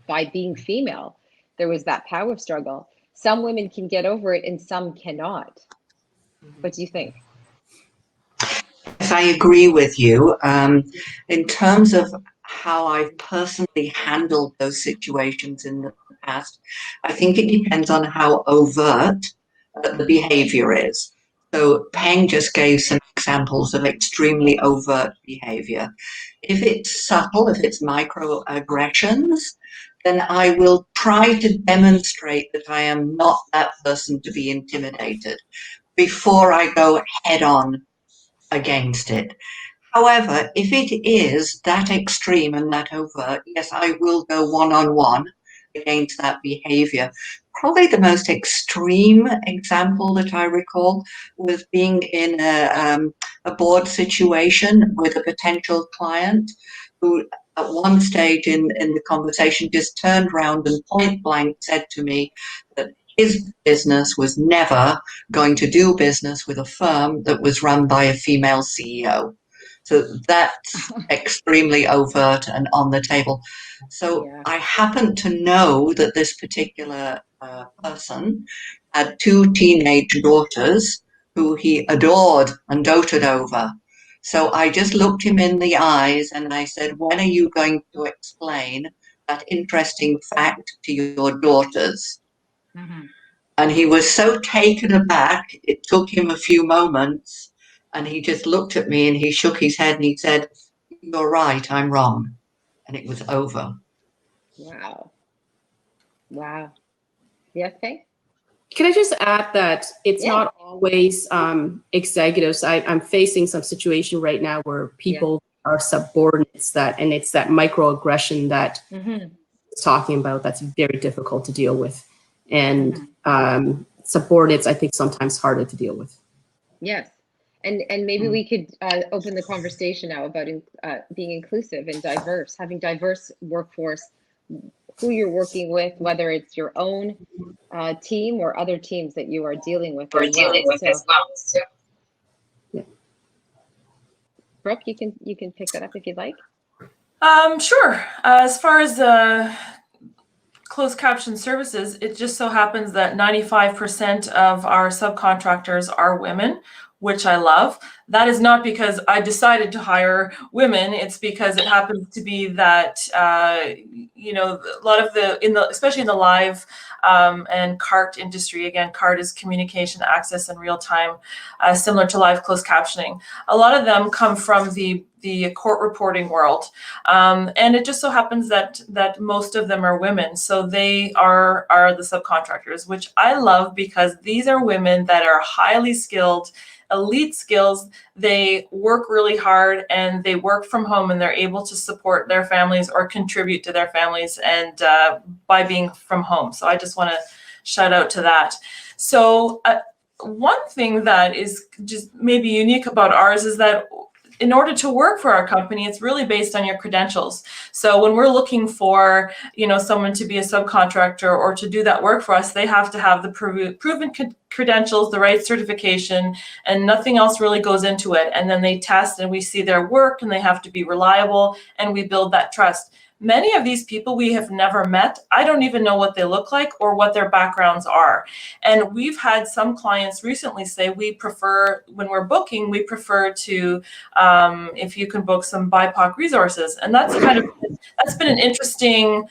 by being female, there was that power struggle. Some women can get over it and some cannot. What do you think? Yes, I agree with you. In terms of how I've personally handled those situations in the past, I think it depends on how overt the behavior is. So Peng just gave some examples of extremely overt behavior. If it's subtle, if it's microaggressions, then I will try to demonstrate that I am not that person to be intimidated before I go head on against it. However, if it is that extreme and that overt, yes, I will go one-on-one against that behavior. Probably the most extreme example that I recall was being in a board situation with a potential client who at one stage in the conversation just turned around and point blank said to me that his business was never going to do business with a firm that was run by a female CEO. So that's extremely overt and on the table. So I happen to know that this particular person had two teenage daughters who he adored and doted over. So I just looked him in the eyes and I said, when are you going to explain that interesting fact to your daughters? Mm-hmm. And he was so taken aback, it took him a few moments. And he just looked at me and he shook his head and he said, you're right, I'm wrong. And it was over. Wow. Wow. Yes, Peng? Can I just add that it's not always executives. I'm facing some situation right now where people our subordinates, and it's that microaggression that it's talking about that's very difficult to deal with. And subordinates, I think, sometimes harder to deal with. Yes. And maybe we could open the conversation now about being inclusive and diverse, having diverse workforce, who you're working with, whether it's your own team or other teams that you are dealing with as well. Yeah. Brooke, you can pick that up if you'd like. Sure. As far as closed caption services, it just so happens that 95% of our subcontractors are women, which I love. That is not because I decided to hire women. It's because it happens to be that, you know, a lot of especially in the live and CART industry, again, CART is communication, access, and real time, similar to live closed captioning. A lot of them come from the court reporting world. And it just so happens that most of them are women. So they are the subcontractors, which I love because these are women that are highly skilled, elite skills. They work really hard and they work from home and they're able to support their families or contribute to their families and by being from home. So I just want to shout out to that. So one thing that is just maybe unique about ours is that in order to work for our company, it's really based on your credentials. So when we're looking for, you know, someone to be a subcontractor or to do that work for us, they have to have the proven credentials, the right certification, and nothing else really goes into it. And then they test and we see their work and they have to be reliable and we build that trust. Many of these people we have never met. I don't even know what they look like or what their backgrounds are. And we've had some clients recently say we prefer, when we're booking, we prefer to, if you can book some BIPOC resources. And that's been an interesting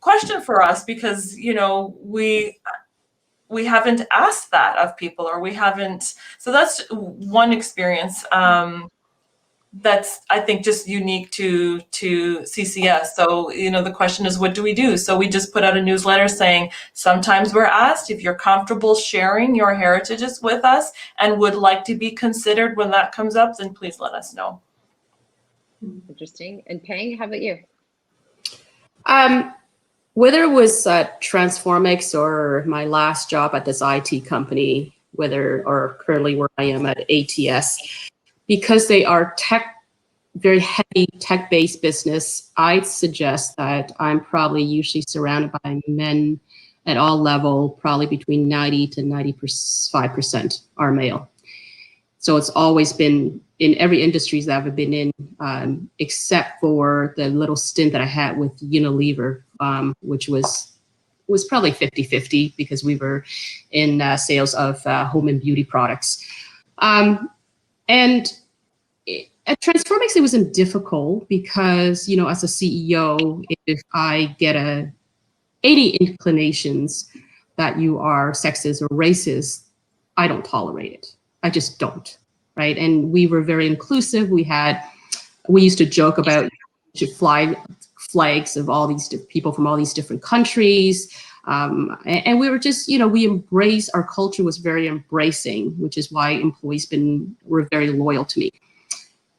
question for us because, you know, we haven't asked that of people or we haven't. So that's one experience. That's, I think, just unique to CCS. So, you know, the question is, what do we do? So we just put out a newsletter saying, sometimes we're asked if you're comfortable sharing your heritages with us and would like to be considered when that comes up, then please let us know. Interesting. And Peng, how about you? Whether it was Transformix or my last job at this IT company, or currently where I am at ATS, because they are very heavy tech-based business, I'd suggest that I'm probably usually surrounded by men at all level, probably between 90 to 95% are male. So it's always been in every industries that I've been in, except for the little stint that I had with Unilever, which was probably 50-50 because we were in sales of home and beauty products. And at Transformix, it wasn't difficult because, you know, as a CEO, if I get any inclinations that you are sexist or racist, I don't tolerate it. I just don't, right? And we were very inclusive. We used to joke about to fly flags of all these people from all these different countries. And we were just, you know, our culture was very embracing, which is why employees were very loyal to me.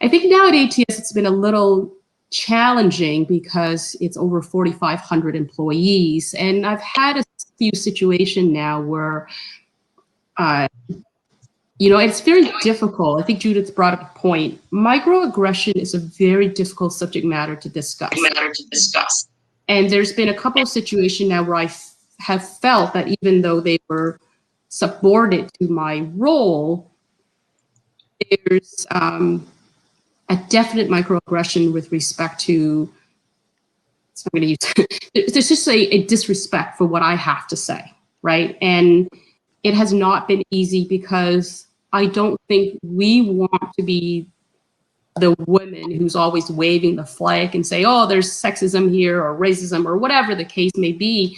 I think now at ATS, it's been a little challenging because it's over 4,500 employees. And I've had a few situations now where, you know, it's very difficult. I think Judith brought up a point. Microaggression is a very difficult subject matter to discuss. And there's been a couple of situations now where I have felt that even though they were subordinate to my role, there's a definite microaggression with respect to, so I'm going to use, there's just a disrespect for what I have to say, right? And it has not been easy because I don't think we want to be the woman who's always waving the flag and say, oh, there's sexism here or racism or whatever the case may be.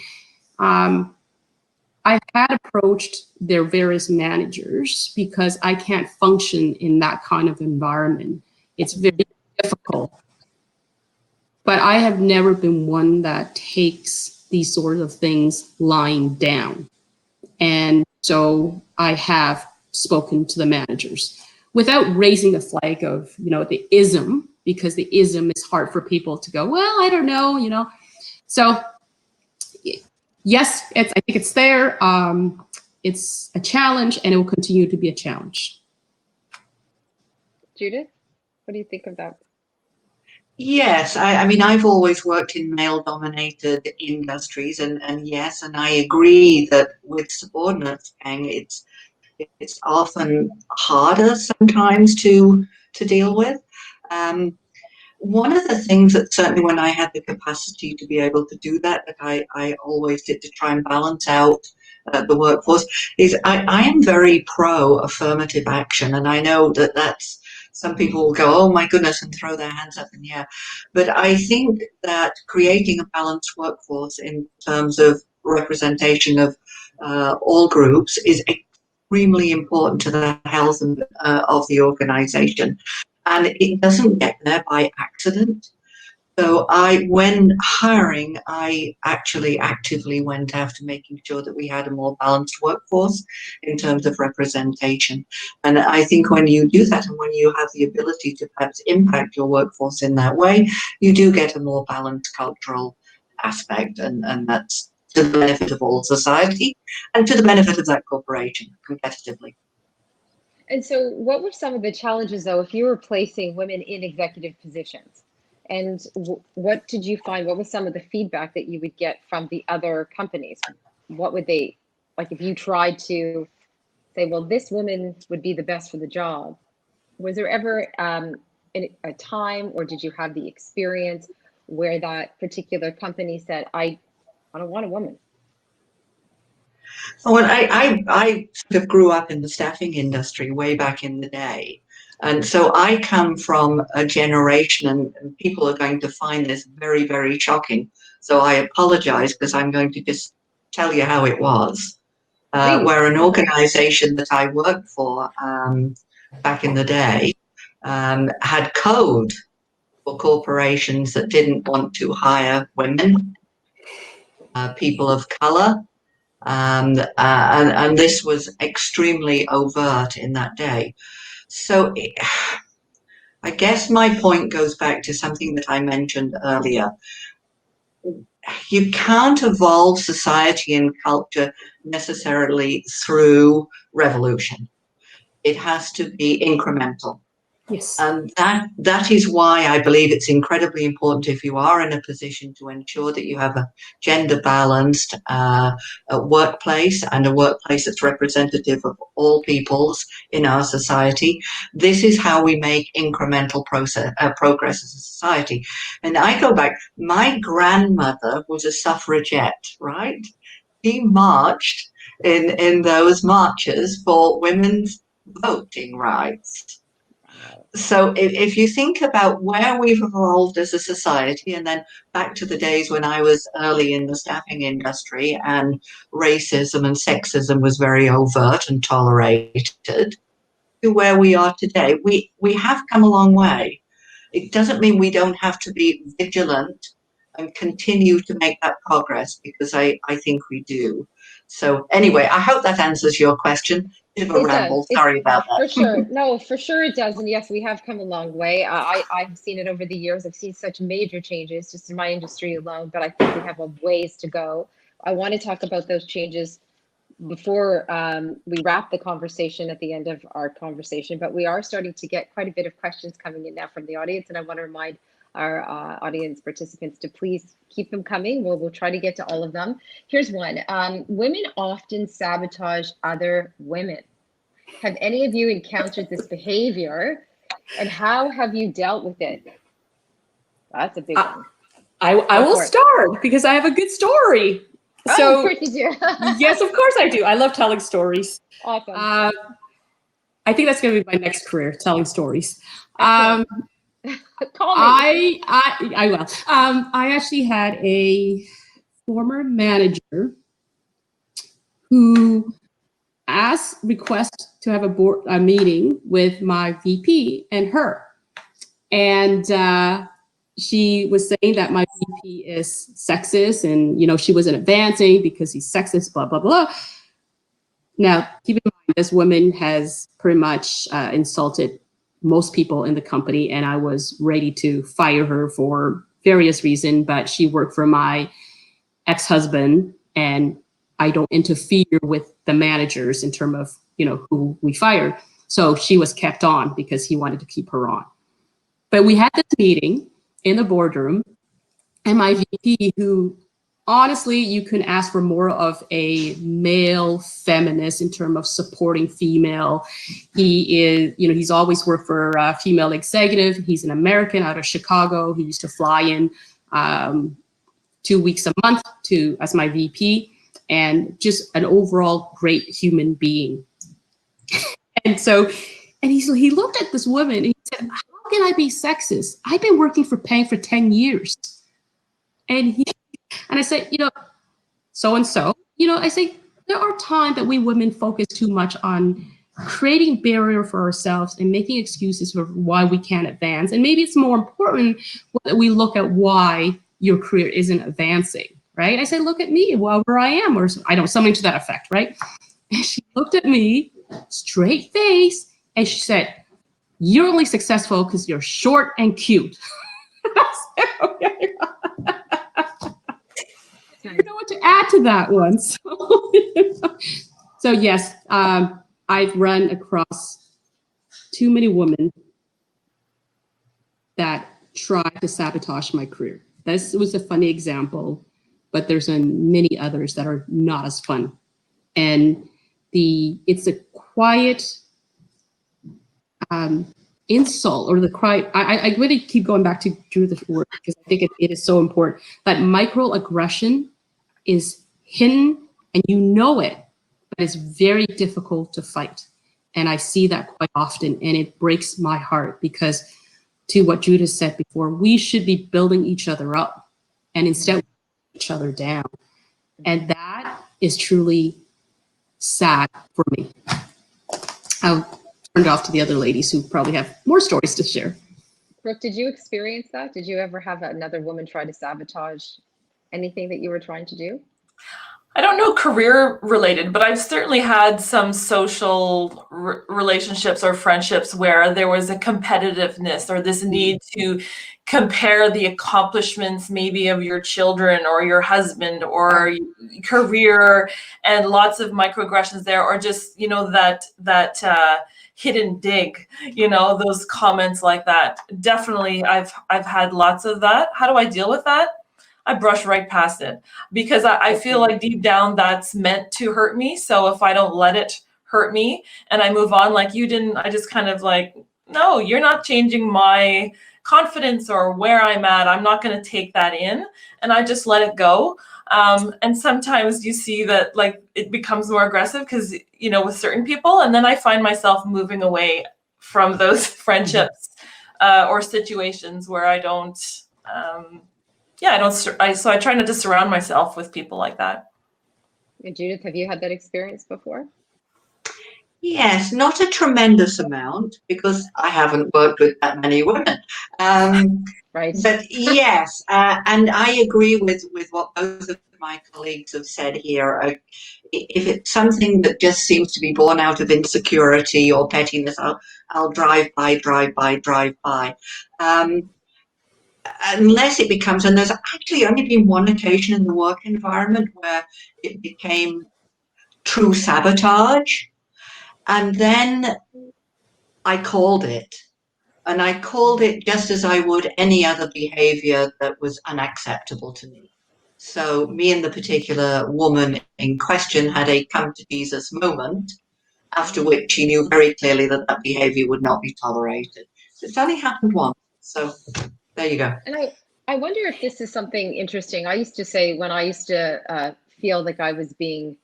I've had approached their various managers because I can't function in that kind of environment. It's very difficult. But I have never been one that takes these sorts of things lying down. And so I have spoken to the managers. without raising the flag of, the ism, because the ism is hard for people to go, well, I don't know, So yes, I think it's there. It's a challenge, and it will continue to be a challenge. Judith, what do you think of that? Yes, I mean, I've always worked in male-dominated industries, and yes, and I agree that with subordinates, it's often harder sometimes to deal with. One of the things that certainly when I had the capacity to be able to do that I always did to try and balance out the workforce is I am very pro affirmative action, and I know that that's some people will go, oh my goodness, and throw their hands up in the air. But I think that creating a balanced workforce in terms of representation of all groups is extremely important to the health of the organization. And it doesn't get there by accident. So when hiring, I actually actively went after making sure that we had a more balanced workforce in terms of representation. And I think when you do that, and when you have the ability to perhaps impact your workforce in that way, you do get a more balanced cultural aspect. And that's to the benefit of all society and to the benefit of that corporation competitively. And so what were some of the challenges, though, if you were placing women in executive positions? And what did you find? What was some of the feedback that you would get from the other companies? What would they, like if you tried to say, well, this woman would be the best for the job, was there ever a time, or did you have the experience where that particular company said, I don't want a woman? Well, I sort of grew up in the staffing industry way back in the day. And so I come from a generation, and people are going to find this very, very shocking. So I apologize, because I'm going to just tell you how it was. Where an organization that I worked for back in the day had code for corporations that didn't want to hire women, people of color. And this was extremely overt in that day. So I guess my point goes back to something that I mentioned earlier. You can't evolve society and culture necessarily through revolution. It has to be incremental. Yes. And that is why I believe it's incredibly important, if you are in a position, to ensure that you have a gender balanced workplace, and a workplace that's representative of all peoples in our society. This is how we make incremental progress as a society. And I go back, my grandmother was a suffragette, right? She marched in those marches for women's voting rights. So if you think about where we've evolved as a society, and then back to the days when I was early in the staffing industry and racism and sexism was very overt and tolerated, to where we are today, we have come a long way. It doesn't mean we don't have to be vigilant and continue to make that progress, because I think we do. So anyway, I hope that answers your question. Bit of a ramble, sorry about that. For sure. No, for sure it does. And yes, we have come a long way. I've seen it over the years. I've seen such major changes just in my industry alone, but I think we have a ways to go. I want to talk about those changes before we wrap the conversation at the end of our conversation, but we are starting to get quite a bit of questions coming in now from the audience, and I want to remind our audience participants to please keep them coming. We'll try to get to all of them. Here's one. Women often sabotage other women. Have any of you encountered this behavior, and how have you dealt with it? That's a big one. I will start, because I have a good story. So, of course you do. Yes, of course I do. I love telling stories. Awesome. I think that's going to be my next career, telling stories. Call me. I will. I actually had a former manager who request to have a meeting with my VP and her. And she was saying that my VP is sexist, and she wasn't advancing because he's sexist, blah, blah, blah. Now, keep in mind, this woman has pretty much insulted most people in the company, and I was ready to fire her for various reasons, but she worked for my ex-husband, and I don't interfere with the managers in terms of, who we fired. So she was kept on because he wanted to keep her on. But we had this meeting in the boardroom, and my VP, who honestly, you can ask for more of a male feminist in terms of supporting female. He is, he's always worked for a female executive. He's an American out of Chicago. He used to fly in 2 weeks a month as my VP, and just an overall great human being. And he looked at this woman and he said, "How can I be sexist? I've been working for Peng for 10 years. And I said, so-and-so, I say, there are times that we women focus too much on creating barrier for ourselves and making excuses for why we can't advance. And maybe it's more important that we look at why your career isn't advancing, right? I say, look at me, where I am, or I don't, something to that effect, right? And she looked at me, straight face, and she said, "You're only successful because you're short and cute." I said, okay. I don't know what to add to that one. So yes, I've run across too many women that try to sabotage my career. This was a funny example, but there's many others that are not as fun. And it's a quiet insult, or the quiet, I really keep going back to Judith's word because I think it is so important. That microaggression is hidden and it, but it's very difficult to fight. And I see that quite often, and it breaks my heart because, to what Judith said before, we should be building each other up, and instead we put each other down. And that is truly sad for me. I'll turn it off to the other ladies who probably have more stories to share. Brooke, did you experience that? Did you ever have another woman try to sabotage anything that you were trying to do? I don't know career related, but I've certainly had some social relationships or friendships where there was a competitiveness or this need to compare the accomplishments maybe of your children or your husband or career, and lots of microaggressions there, or just, that hidden dig, those comments like that. Definitely I've had lots of that. How do I deal with that? I brush right past it because I feel like deep down that's meant to hurt me. So if I don't let it hurt me and I move on like you didn't, I just kind of like, no, you're not changing my confidence or where I'm at. I'm not going to take that in, and I just let it go. And sometimes you see that like it becomes more aggressive because, with certain people, and then I find myself moving away from those friendships or situations where I don't, so I try not to surround myself with people like that. And Judith, have you had that experience before? Yes, not a tremendous amount because I haven't worked with that many women. Right. But yes, and I agree with what both of my colleagues have said here. If it's something that just seems to be born out of insecurity or pettiness, I'll drive by. Unless it becomes, and there's actually only been one occasion in the work environment where it became true sabotage. And then I called it. And I called it just as I would any other behavior that was unacceptable to me. So me and the particular woman in question had a come to Jesus moment, after which she knew very clearly that behavior would not be tolerated. So it's only happened once. So there you go. And I wonder if this is something interesting. I used to say when I used to feel like I was being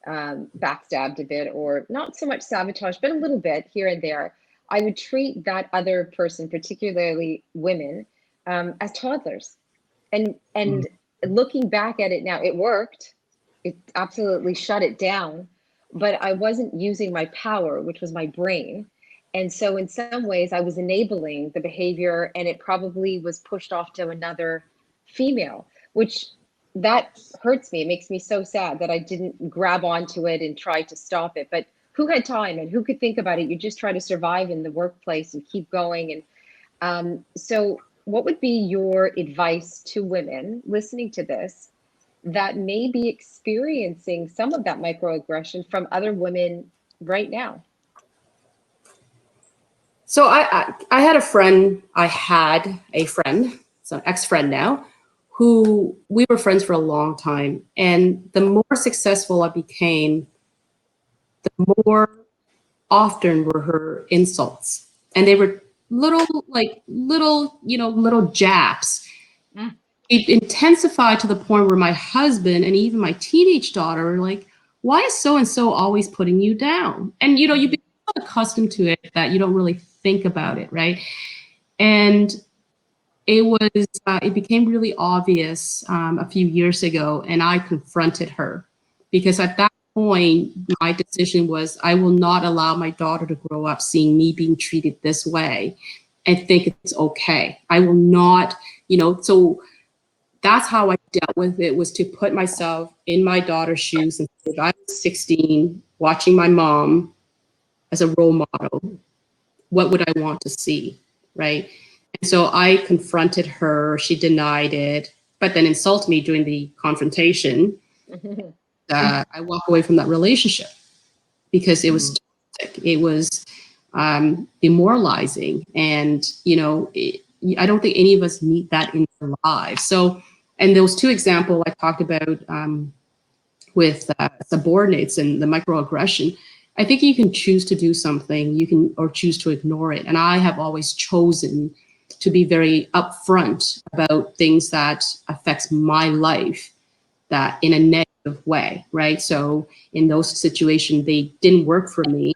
backstabbed a bit, or not so much sabotage, but a little bit here and there, I would treat that other person, particularly women, as toddlers. And looking back at it now, it worked. It absolutely shut it down, but I wasn't using my power, which was my brain. And so in some ways I was enabling the behavior, and it probably was pushed off to another female, which that hurts me. It makes me so sad that I didn't grab onto it and try to stop it. But who had time and who could think about it? You just try to survive in the workplace and keep going. And so what would be your advice to women listening to this that may be experiencing some of that microaggression from other women right now? So I had a friend, so an ex-friend now, who we were friends for a long time. And the more successful I became, the more often were her insults. And they were little jabs. It intensified to the point where my husband and even my teenage daughter were like, why is so-and-so always putting you down? And, you become accustomed to it that you don't really think about it, right? And it became really obvious a few years ago, and I confronted her because at that point, my decision was I will not allow my daughter to grow up seeing me being treated this way and think it's okay. I will not, so that's how I dealt with it, was to put myself in my daughter's shoes. And if I was 16, watching my mom as a role model, what would I want to see, right? And so I confronted her. She denied it, but then insulted me during the confrontation. I walk away from that relationship because it was toxic. It was demoralizing, and I don't think any of us need that in our lives. So, and those two examples I talked about with subordinates and the microaggression, I think you can choose to do something, or choose to ignore it. And I have always chosen to be very upfront about things that affects my life, that in a negative way, right? So in those situations, they didn't work for me.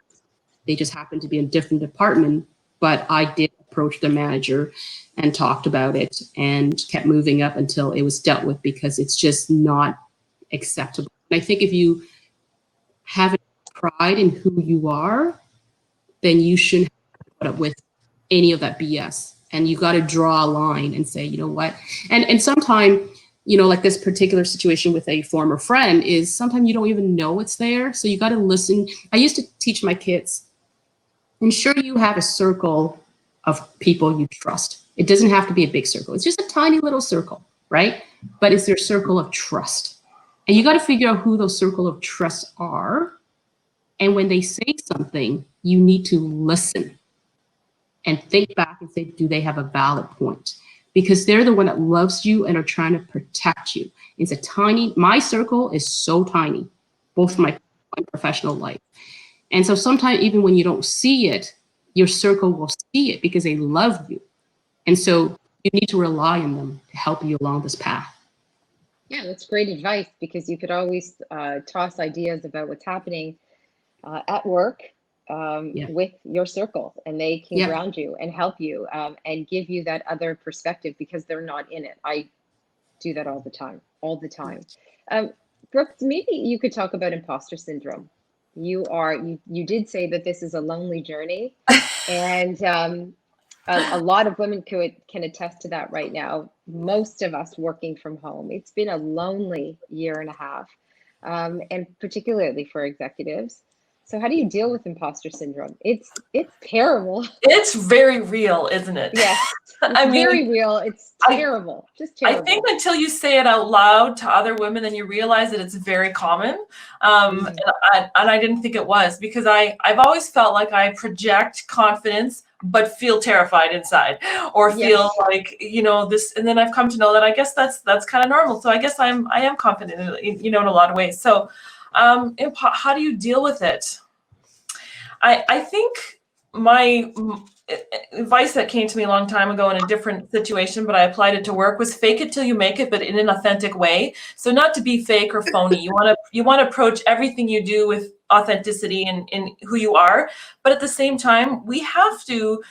They just happened to be in a different department, but I did approach the manager and talked about it and kept moving up until it was dealt with, because it's just not acceptable. And I think if you have pride in who you are, then you shouldn't have to put up with any of that BS. And you got to draw a line and say, you know what? And sometimes, like this particular situation with a former friend is sometimes you don't even know it's there. So you got to listen. I used to teach my kids, ensure you have a circle of people you trust. It doesn't have to be a big circle. It's just a tiny little circle, right? But it's your circle of trust. And you got to figure out who those circle of trust are. And when they say something, you need to listen and think back and say, do they have a valid point? Because they're the one that loves you and are trying to protect you. My circle is so tiny, both my professional life. And so sometimes even when you don't see it, your circle will see it because they love you. And so you need to rely on them to help you along this path. Yeah, that's great advice, because you could always toss ideas about what's happening at work with your circle, and they can ground you and help you and give you that other perspective because they're not in it. I do that all the time. Brooke, maybe you could talk about imposter syndrome. You did say that this is a lonely journey, and a lot of women can attest to that right now. Most of us working from home, it's been a lonely year and a half, and particularly for executives. So how do you deal with imposter syndrome? It's terrible. It's very real, isn't it? Yes, it's very real. It's terrible, just terrible. I think until you say it out loud to other women, then you realize that it's very common. And I didn't think it was, because I've always felt like I project confidence, but feel terrified inside, or feel like, this. And then I've come to know that I guess that's kind of normal. So I guess I am confident, in a lot of ways. So how do you deal with it? I think my advice that came to me a long time ago in a different situation, but I applied it to work, was fake it till you make it, but in an authentic way. So not to be fake or phony. You want to approach everything you do with authenticity and who you are. But at the same time, we have to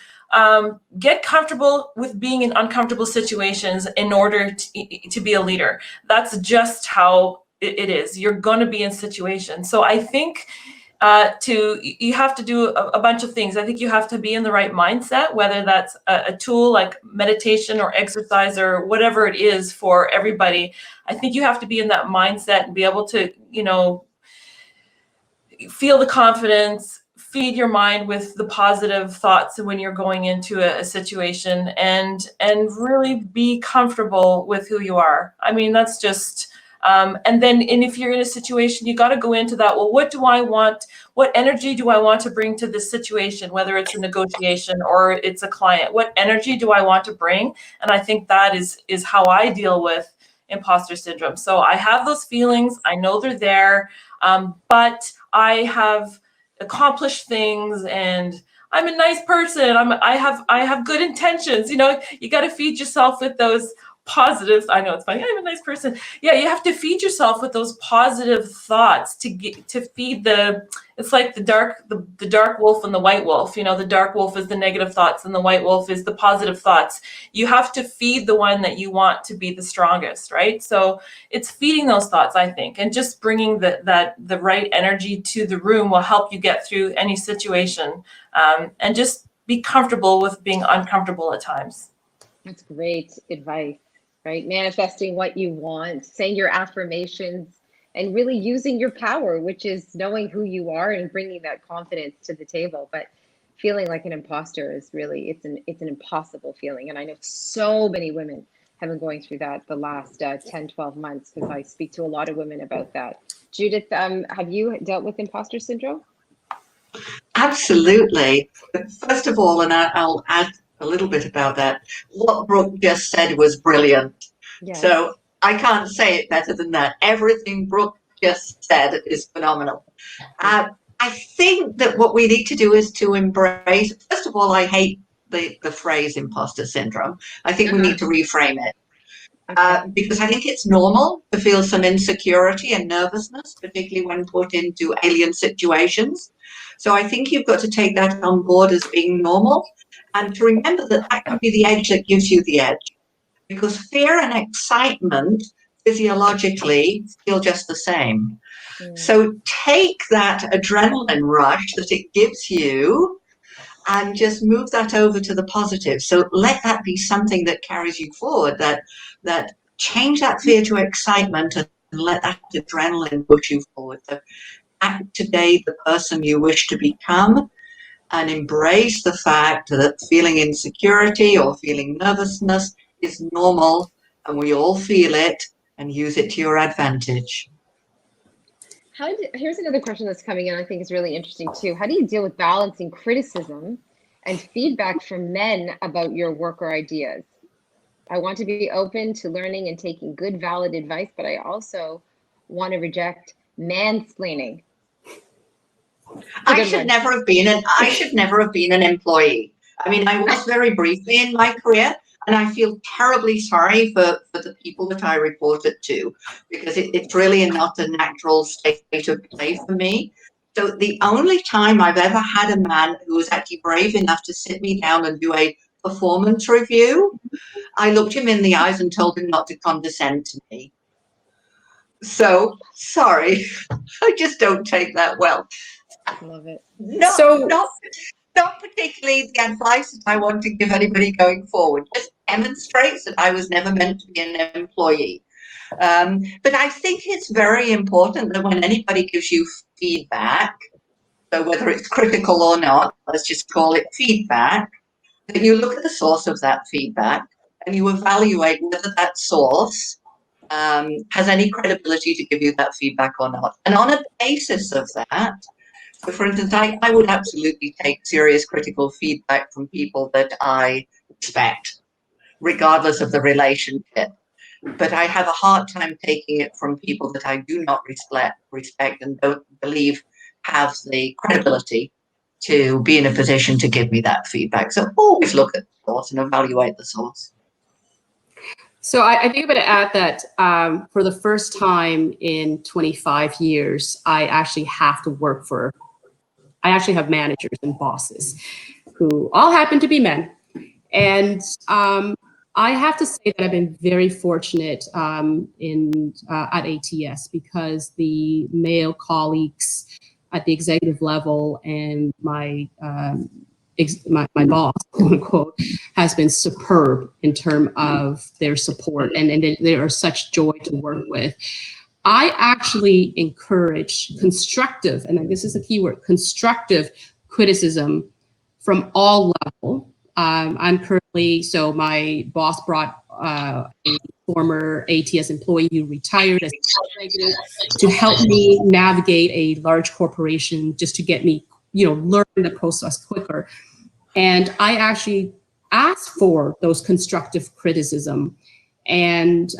get comfortable with being in uncomfortable situations in order to be a leader. That's just how it is. You're going to be in situations. So I think you have to do a bunch of things. I think you have to be in the right mindset, whether that's a tool like meditation or exercise or whatever it is for everybody. I think you have to be in that mindset and be able to, feel the confidence, feed your mind with the positive thoughts when you're going into a situation, and really be comfortable with who you are. I mean, that's just, and if you're in a situation, you got to go into that, well, what do I want? What energy do I want to bring to this situation, whether it's a negotiation or it's a client? What energy do I want to bring? And I think that is how I deal with imposter syndrome. So I have those feelings, I know they're there, but I have accomplished things, and I'm a nice person. I have good intentions. You know, you got to feed yourself with those positives. I know it's funny. I'm a nice person. Yeah, you have to feed yourself with those positive thoughts to feed it's like the dark wolf and the white wolf. You know, the dark wolf is the negative thoughts and the white wolf is the positive thoughts. You have to feed the one that you want to be the strongest, right? So it's feeding those thoughts, I think, and just bringing the right energy to the room will help you get through any situation, and just be comfortable with being uncomfortable at times. That's great advice, right? Manifesting what you want, saying your affirmations, and really using your power, which is knowing who you are and bringing that confidence to the table. But feeling like an imposter is really, it's an impossible feeling. And I know so many women have been going through that the last 10, 12 months, because I speak to a lot of women about that. Judith, have you dealt with imposter syndrome? Absolutely. First of all, and I'll add a little bit about that, what Brooke just said was brilliant. Yes. So I can't say it better than that. Everything Brooke just said is phenomenal. I think that what we need to do is to embrace, first of all, I hate the phrase imposter syndrome. I think we need to reframe it. Because I think it's normal to feel some insecurity and nervousness, particularly when put into alien situations. So I think you've got to take that on board as being normal, and to remember that that can be the edge that gives you the edge. Because fear and excitement physiologically feel just the same. So take that adrenaline rush that it gives you and just move that over to the positive. So let that be something that carries you forward, that change that fear to excitement and let that adrenaline push you forward. So act today the person you wish to become, and embrace the fact that feeling insecurity or feeling nervousness is normal, and we all feel it, and use it to your advantage. Here's another question that's coming in, I think is really interesting too. How do you deal with balancing criticism and feedback from men about your work or ideas? I want to be open to learning and taking good, valid advice, but I also want to reject mansplaining. I should never have been an employee. I mean, I was very briefly in my career, and I feel terribly sorry for the people that I reported to, because it's really not a natural state of play for me. So the only time I've ever had a man who was actually brave enough to sit me down and do a performance review, I looked him in the eyes and told him not to condescend to me. So, sorry, I just don't take that well. Love it. Not particularly the advice that I want to give anybody going forward. Just demonstrates that I was never meant to be an employee. But I think it's very important that when anybody gives you feedback, so whether it's critical or not, let's just call it feedback, that you look at the source of that feedback and you evaluate whether that source has any credibility to give you that feedback or not. And on a basis of that, so for instance, I would absolutely take serious critical feedback from people that I respect, regardless of the relationship. But I have a hard time taking it from people that I do not respect and don't believe have the credibility to be in a position to give me that feedback. So always look at the source and evaluate the source. So I think I'm going to add that for the first time in 25 years, I actually have managers and bosses who all happen to be men. And I have to say that I've been very fortunate at ATS, because the male colleagues at the executive level and my boss, quote unquote, has been superb in terms of their support, and they are such joy to work with. I actually encourage constructive, and this is a key word, constructive criticism from all levels. I'm currently, so my boss brought a former ATS employee who retired as executive to help me navigate a large corporation, just to get me, learn the process quicker. And I actually asked for those constructive criticism and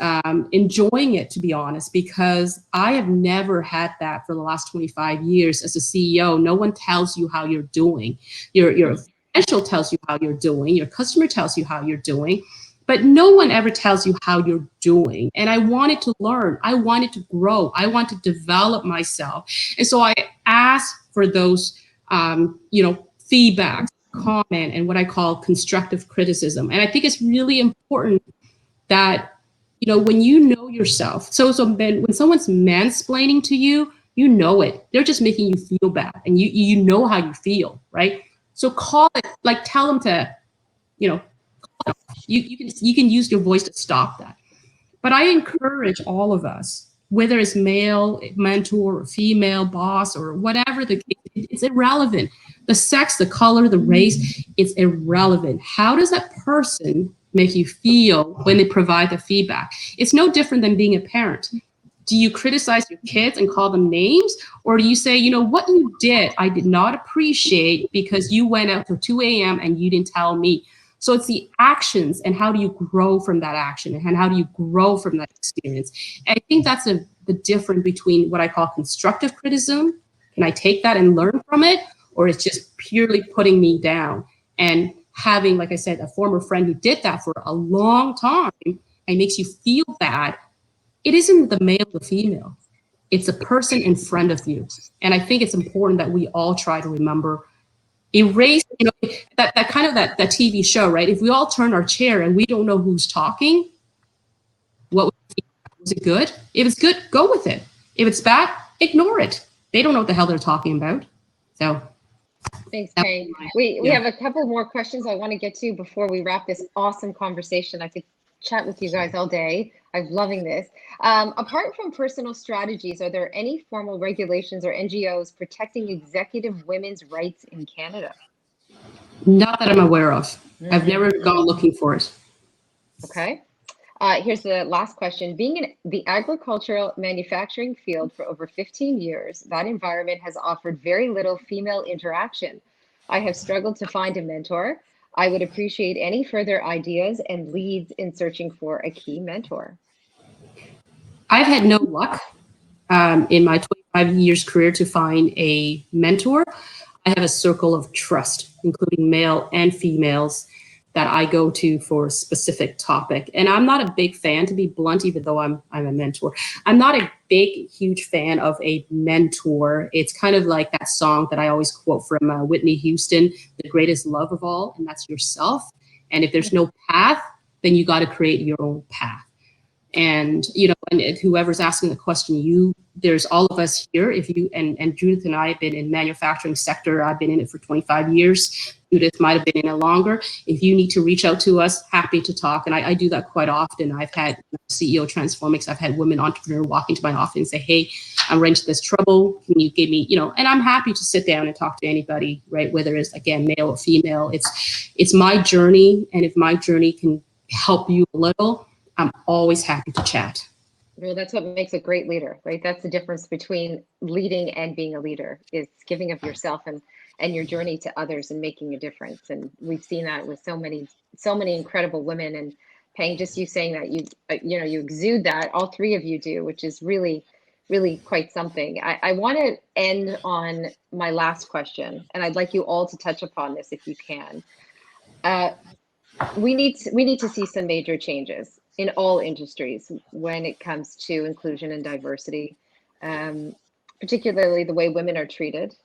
enjoying it, to be honest, because I have never had that for the last 25 years as a CEO. No one tells you how you're doing. Your financial tells you how you're doing. Your customer tells you how you're doing, but no one ever tells you how you're doing. And I wanted to learn. I wanted to grow. I want to develop myself. And so I asked for those, feedback, comment, and what I call constructive criticism. And I think it's really important that, when you know yourself, so when someone's mansplaining to you, you know it. They're just making you feel bad, and you know how you feel, right? So call it, like, tell them to, you can use your voice to stop that. But I encourage all of us, whether it's male mentor or female boss or whatever the case, it's irrelevant. The sex, the color, the race, it's irrelevant. How does that person make you feel when they provide the feedback? It's no different than being a parent. Do you criticize your kids and call them names? Or do you say, what you did, I did not appreciate because you went out till 2 a.m. and you didn't tell me? So it's the actions, and how do you grow from that action, and how do you grow from that experience? And I think that's the difference between what I call constructive criticism. Can I take that and learn from it? Or it's just purely putting me down. And having, like I said, a former friend who did that for a long time and makes you feel bad, it isn't the male or female. It's a person in front of you. And I think it's important that we all try to remember, erase, that kind of that TV show, right? If we all turn our chair and we don't know who's talking, was it good? If it's good, go with it. If it's bad, ignore it. They don't know what the hell they're talking about. So. Thanks, Peng. We have a couple more questions I want to get to before we wrap this awesome conversation. I could chat with you guys all day. I'm loving this. Apart from personal strategies, are there any formal regulations or NGOs protecting executive women's rights in Canada? Not that I'm aware of. Mm-hmm. I've never gone looking for it. Okay. Here's the last question. Being in the agricultural manufacturing field for over 15 years, that environment has offered very little female interaction. I have struggled to find a mentor. I would appreciate any further ideas and leads in searching for a key mentor. I've had no luck in my 25 years career to find a mentor. I have a circle of trust, including male and females, that I go to for a specific topic. And I'm not a big fan, to be blunt, even though I'm a mentor. I'm not a big, huge fan of a mentor. It's kind of like that song that I always quote from Whitney Houston, the greatest love of all, and that's yourself. And if there's no path, then you got to create your own path. And, and whoever's asking the question, there's all of us here. If you, and Judith and I have been in manufacturing sector. I've been in it for 25 years. Judith might have been in it longer. If you need to reach out to us, happy to talk. And I do that quite often. I've had CEO Transformix. I've had women entrepreneurs walk into my office and say, hey, I'm running into this trouble. Can you give me, and I'm happy to sit down and talk to anybody, right? Whether it's, again, male or female. It's my journey. And if my journey can help you a little, I'm always happy to chat. Well, that's what makes a great leader, right? That's the difference between leading and being a leader, is giving of yourself and your journey to others and making a difference. And we've seen that with so many incredible women. And Peng, just you saying that you exude that, all three of you do, which is really, really quite something. I want to end on my last question, and I'd like you all to touch upon this if you can. We need to see some major changes in all industries when it comes to inclusion and diversity, particularly the way women are treated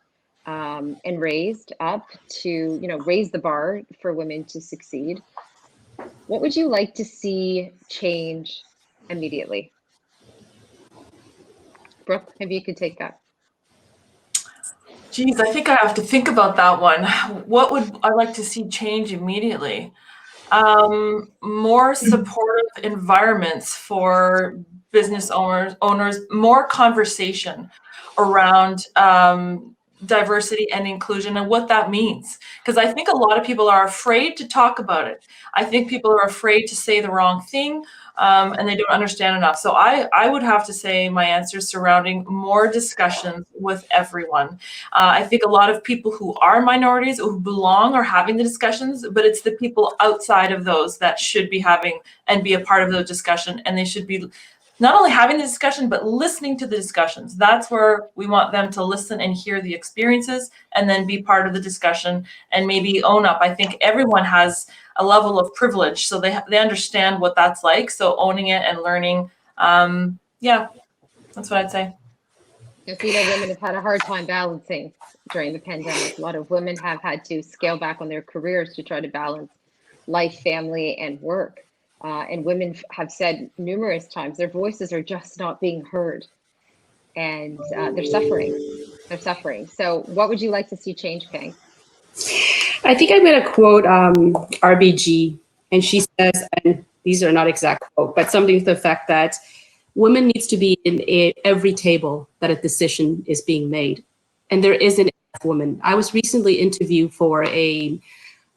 and raised up to, raise the bar for women to succeed. What would you like to see change immediately? Brooke, maybe you could take that. Geez, I think I have to think about that one. What would I like to see change immediately? more supportive environments for business owners, more conversation around diversity and inclusion and what that means. Because I think a lot of people are afraid to talk about it. I think people are afraid to say the wrong thing, and they don't understand enough. So I would have to say my answer surrounding more discussions with everyone. I think a lot of people who are minorities, who belong, are having the discussions, but it's the people outside of those that should be having and be a part of the discussion, and they should be not only having the discussion, but listening to the discussions. That's where we want them to listen and hear the experiences and then be part of the discussion and maybe own up. I think everyone has a level of privilege, so they understand what that's like. So owning it and learning, yeah, that's what I'd say. Yes, women have had a hard time balancing during the pandemic. A lot of women have had to scale back on their careers to try to balance life, family, and work. And women have said numerous times their voices are just not being heard, and they're suffering. They're suffering. So what would you like to see change, Peng? I think I'm going to quote RBG, and she says, and these are not exact quote, but something to the effect that women needs to be in every table that a decision is being made. And there isn't enough women. I was recently interviewed for a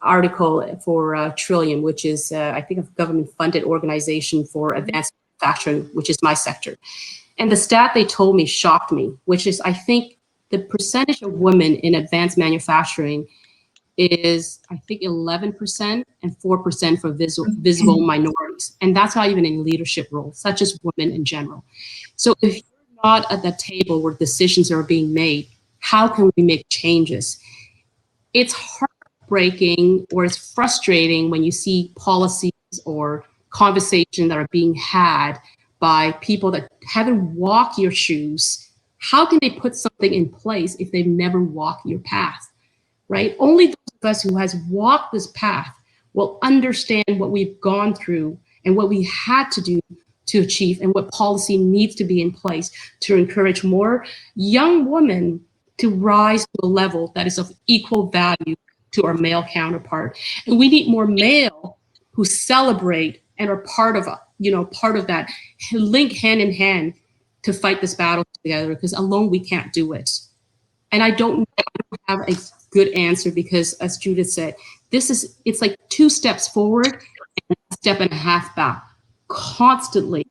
article for Trillium, which is, I think, a government-funded organization for advanced manufacturing, which is my sector. And the stat they told me shocked me, which is, I think, the percentage of women in advanced manufacturing is, I think, 11% and 4% for visible minorities. And that's not even in leadership roles, such as women in general. So if you're not at the table where decisions are being made, how can we make changes? It's heartbreaking, or it's frustrating when you see policies or conversations that are being had by people that haven't walked your shoes. How can they put something in place if they've never walked your path, right? Only those of us who has walked this path will understand what we've gone through and what we had to do to achieve, and what policy needs to be in place to encourage more young women to rise to a level that is of equal value to our male counterpart. And we need more male who celebrate and are part of that, link hand in hand to fight this battle together, because alone we can't do it. And I don't have a good answer, because as Judith said, it's like 2 steps forward and a step and a half back constantly.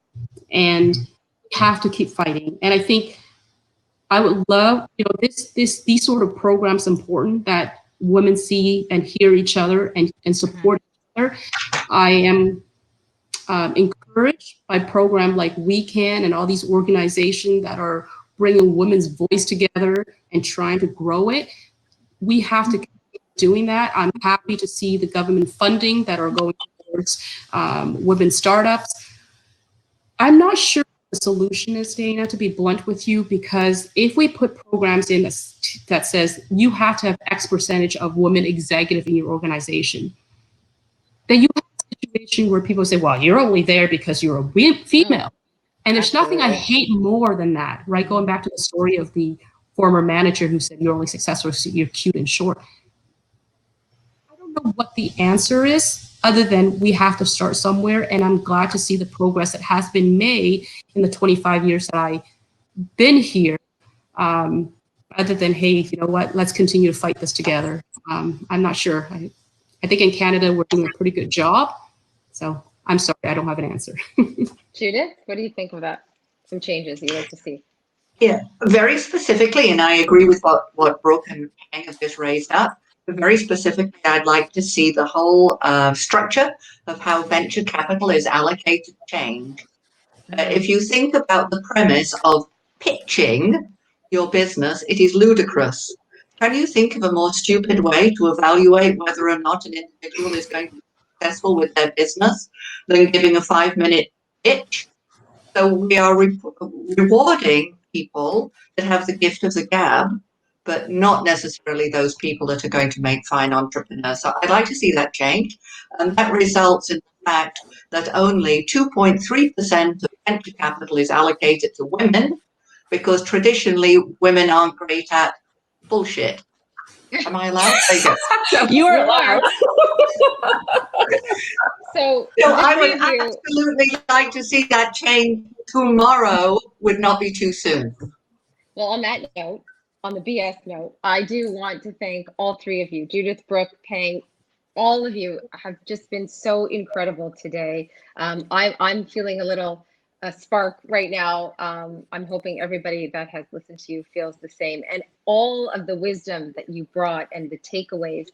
And we have to keep fighting. And I think I would love, these sort of programs important that women see and hear each other and support each other. I am encouraged by programs like We Can and all these organizations that are bringing women's voice together and trying to grow it. We have to keep doing that. I'm happy to see the government funding that are going towards women startups. I'm not sure the solution is, Dana, to be blunt with you, because if we put programs in that says you have to have X percentage of women executive in your organization, then you have a situation where people say, well, you're only there because you're a female. And there's nothing I hate more than that, right? Going back to the story of the former manager who said you're only successful because you're cute and short. I don't know what the answer is, other than we have to start somewhere. And I'm glad to see the progress that has been made in the 25 years that I've been here, other than, hey, you know what, let's continue to fight this together. I'm not sure. I think in Canada, we're doing a pretty good job. So I'm sorry, I don't have an answer. Judith, what do you think of that? Some changes you'd like to see? Yeah, very specifically, and I agree with what Brooke and Peng have just raised up. But very specifically, I'd like to see the whole structure of how venture capital is allocated change. If you think about the premise of pitching your business, it is ludicrous. Can you think of a more stupid way to evaluate whether or not an individual is going to be successful with their business than giving a 5-minute pitch? So we are rewarding people that have the gift of the gab, but not necessarily those people that are going to make fine entrepreneurs. So I'd like to see that change. And that results in the fact that only 2.3% of venture capital is allocated to women, because traditionally women aren't great at bullshit. Am I allowed? There you go. You are allowed. So I would this review, absolutely like to see that change tomorrow. Would not be too soon. well, on that note, on the BS note, I do want to thank all three of you, Judith, Brooke, Peng, all of you have just been so incredible today. I'm feeling a little spark right now. I'm hoping everybody that has listened to you feels the same. And all of the wisdom that you brought and the takeaways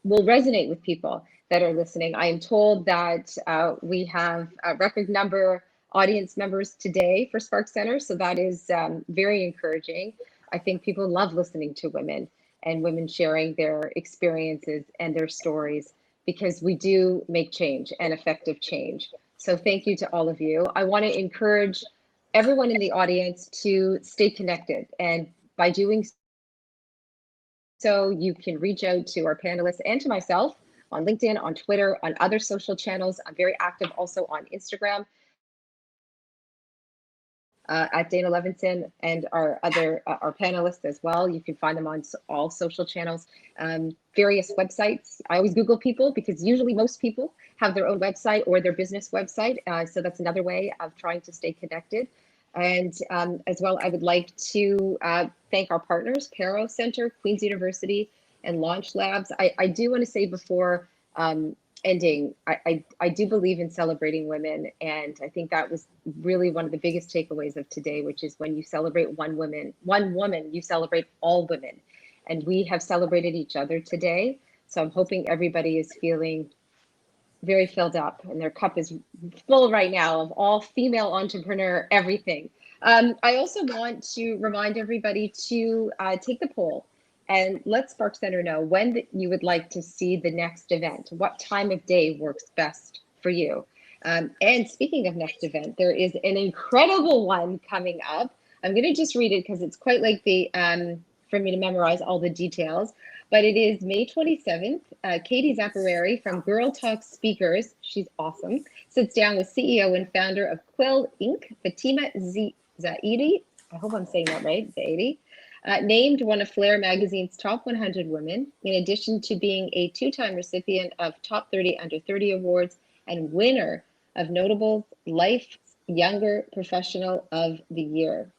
will resonate with people that are listening. I am told that we have a record number audience members today for Spark Center, so that is very encouraging. I think people love listening to women and women sharing their experiences and their stories, because we do make change and effective change. So thank you to all of you. I want to encourage everyone in the audience to stay connected, and by doing so, you can reach out to our panelists and to myself on LinkedIn, on Twitter, on other social channels. I'm very active also on Instagram. At Dana Levinson, and our other our panelists as well. You can find them on all social channels, various websites. I always Google people because usually most people have their own website or their business website. So that's another way of trying to stay connected. And as well, I would like to thank our partners, Pineault Center, Queen's University, and Launch Labs. I do want to say before ending, I do believe in celebrating women, and I think that was really one of the biggest takeaways of today, which is when you celebrate one woman, you celebrate all women, and we have celebrated each other today. So I'm hoping everybody is feeling very filled up, and their cup is full right now of all female entrepreneur everything. I also want to remind everybody to take the poll and let Spark Center know when you would like to see the next event. What time of day works best for you? And speaking of next event, there is an incredible one coming up. I'm going to just read it because it's quite lengthy for me to memorize all the details. But it is May 27th. Katie Zappareri from Girl Talk Speakers, she's awesome, sits down with CEO and founder of Quill Inc., Fatima Zaidi. I hope I'm saying that right, Zaidi. Named one of Flair magazine's top 100 women, in addition to being a two-time recipient of Top 30 Under 30 awards and winner of Notable Life Younger Professional of the Year.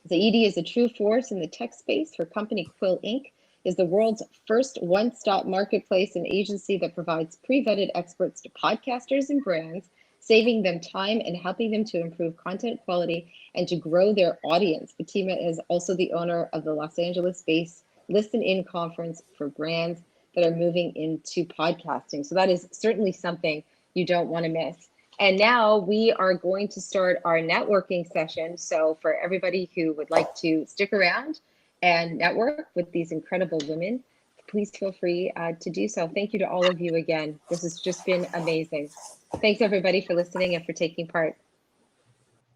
Zaidi is a true force in the tech space. Her company, Quill Inc., is the world's first one-stop marketplace and agency that provides pre-vetted experts to podcasters and brands, saving them time and helping them to improve content quality and to grow their audience. Fatima is also the owner of the Los Angeles-based Listen In conference for brands that are moving into podcasting. So that is certainly something you don't want to miss. And now we are going to start our networking session. So for everybody who would like to stick around and network with these incredible women, please feel free to do so. Thank you to all of you again. This has just been amazing. Thanks everybody for listening and for taking part.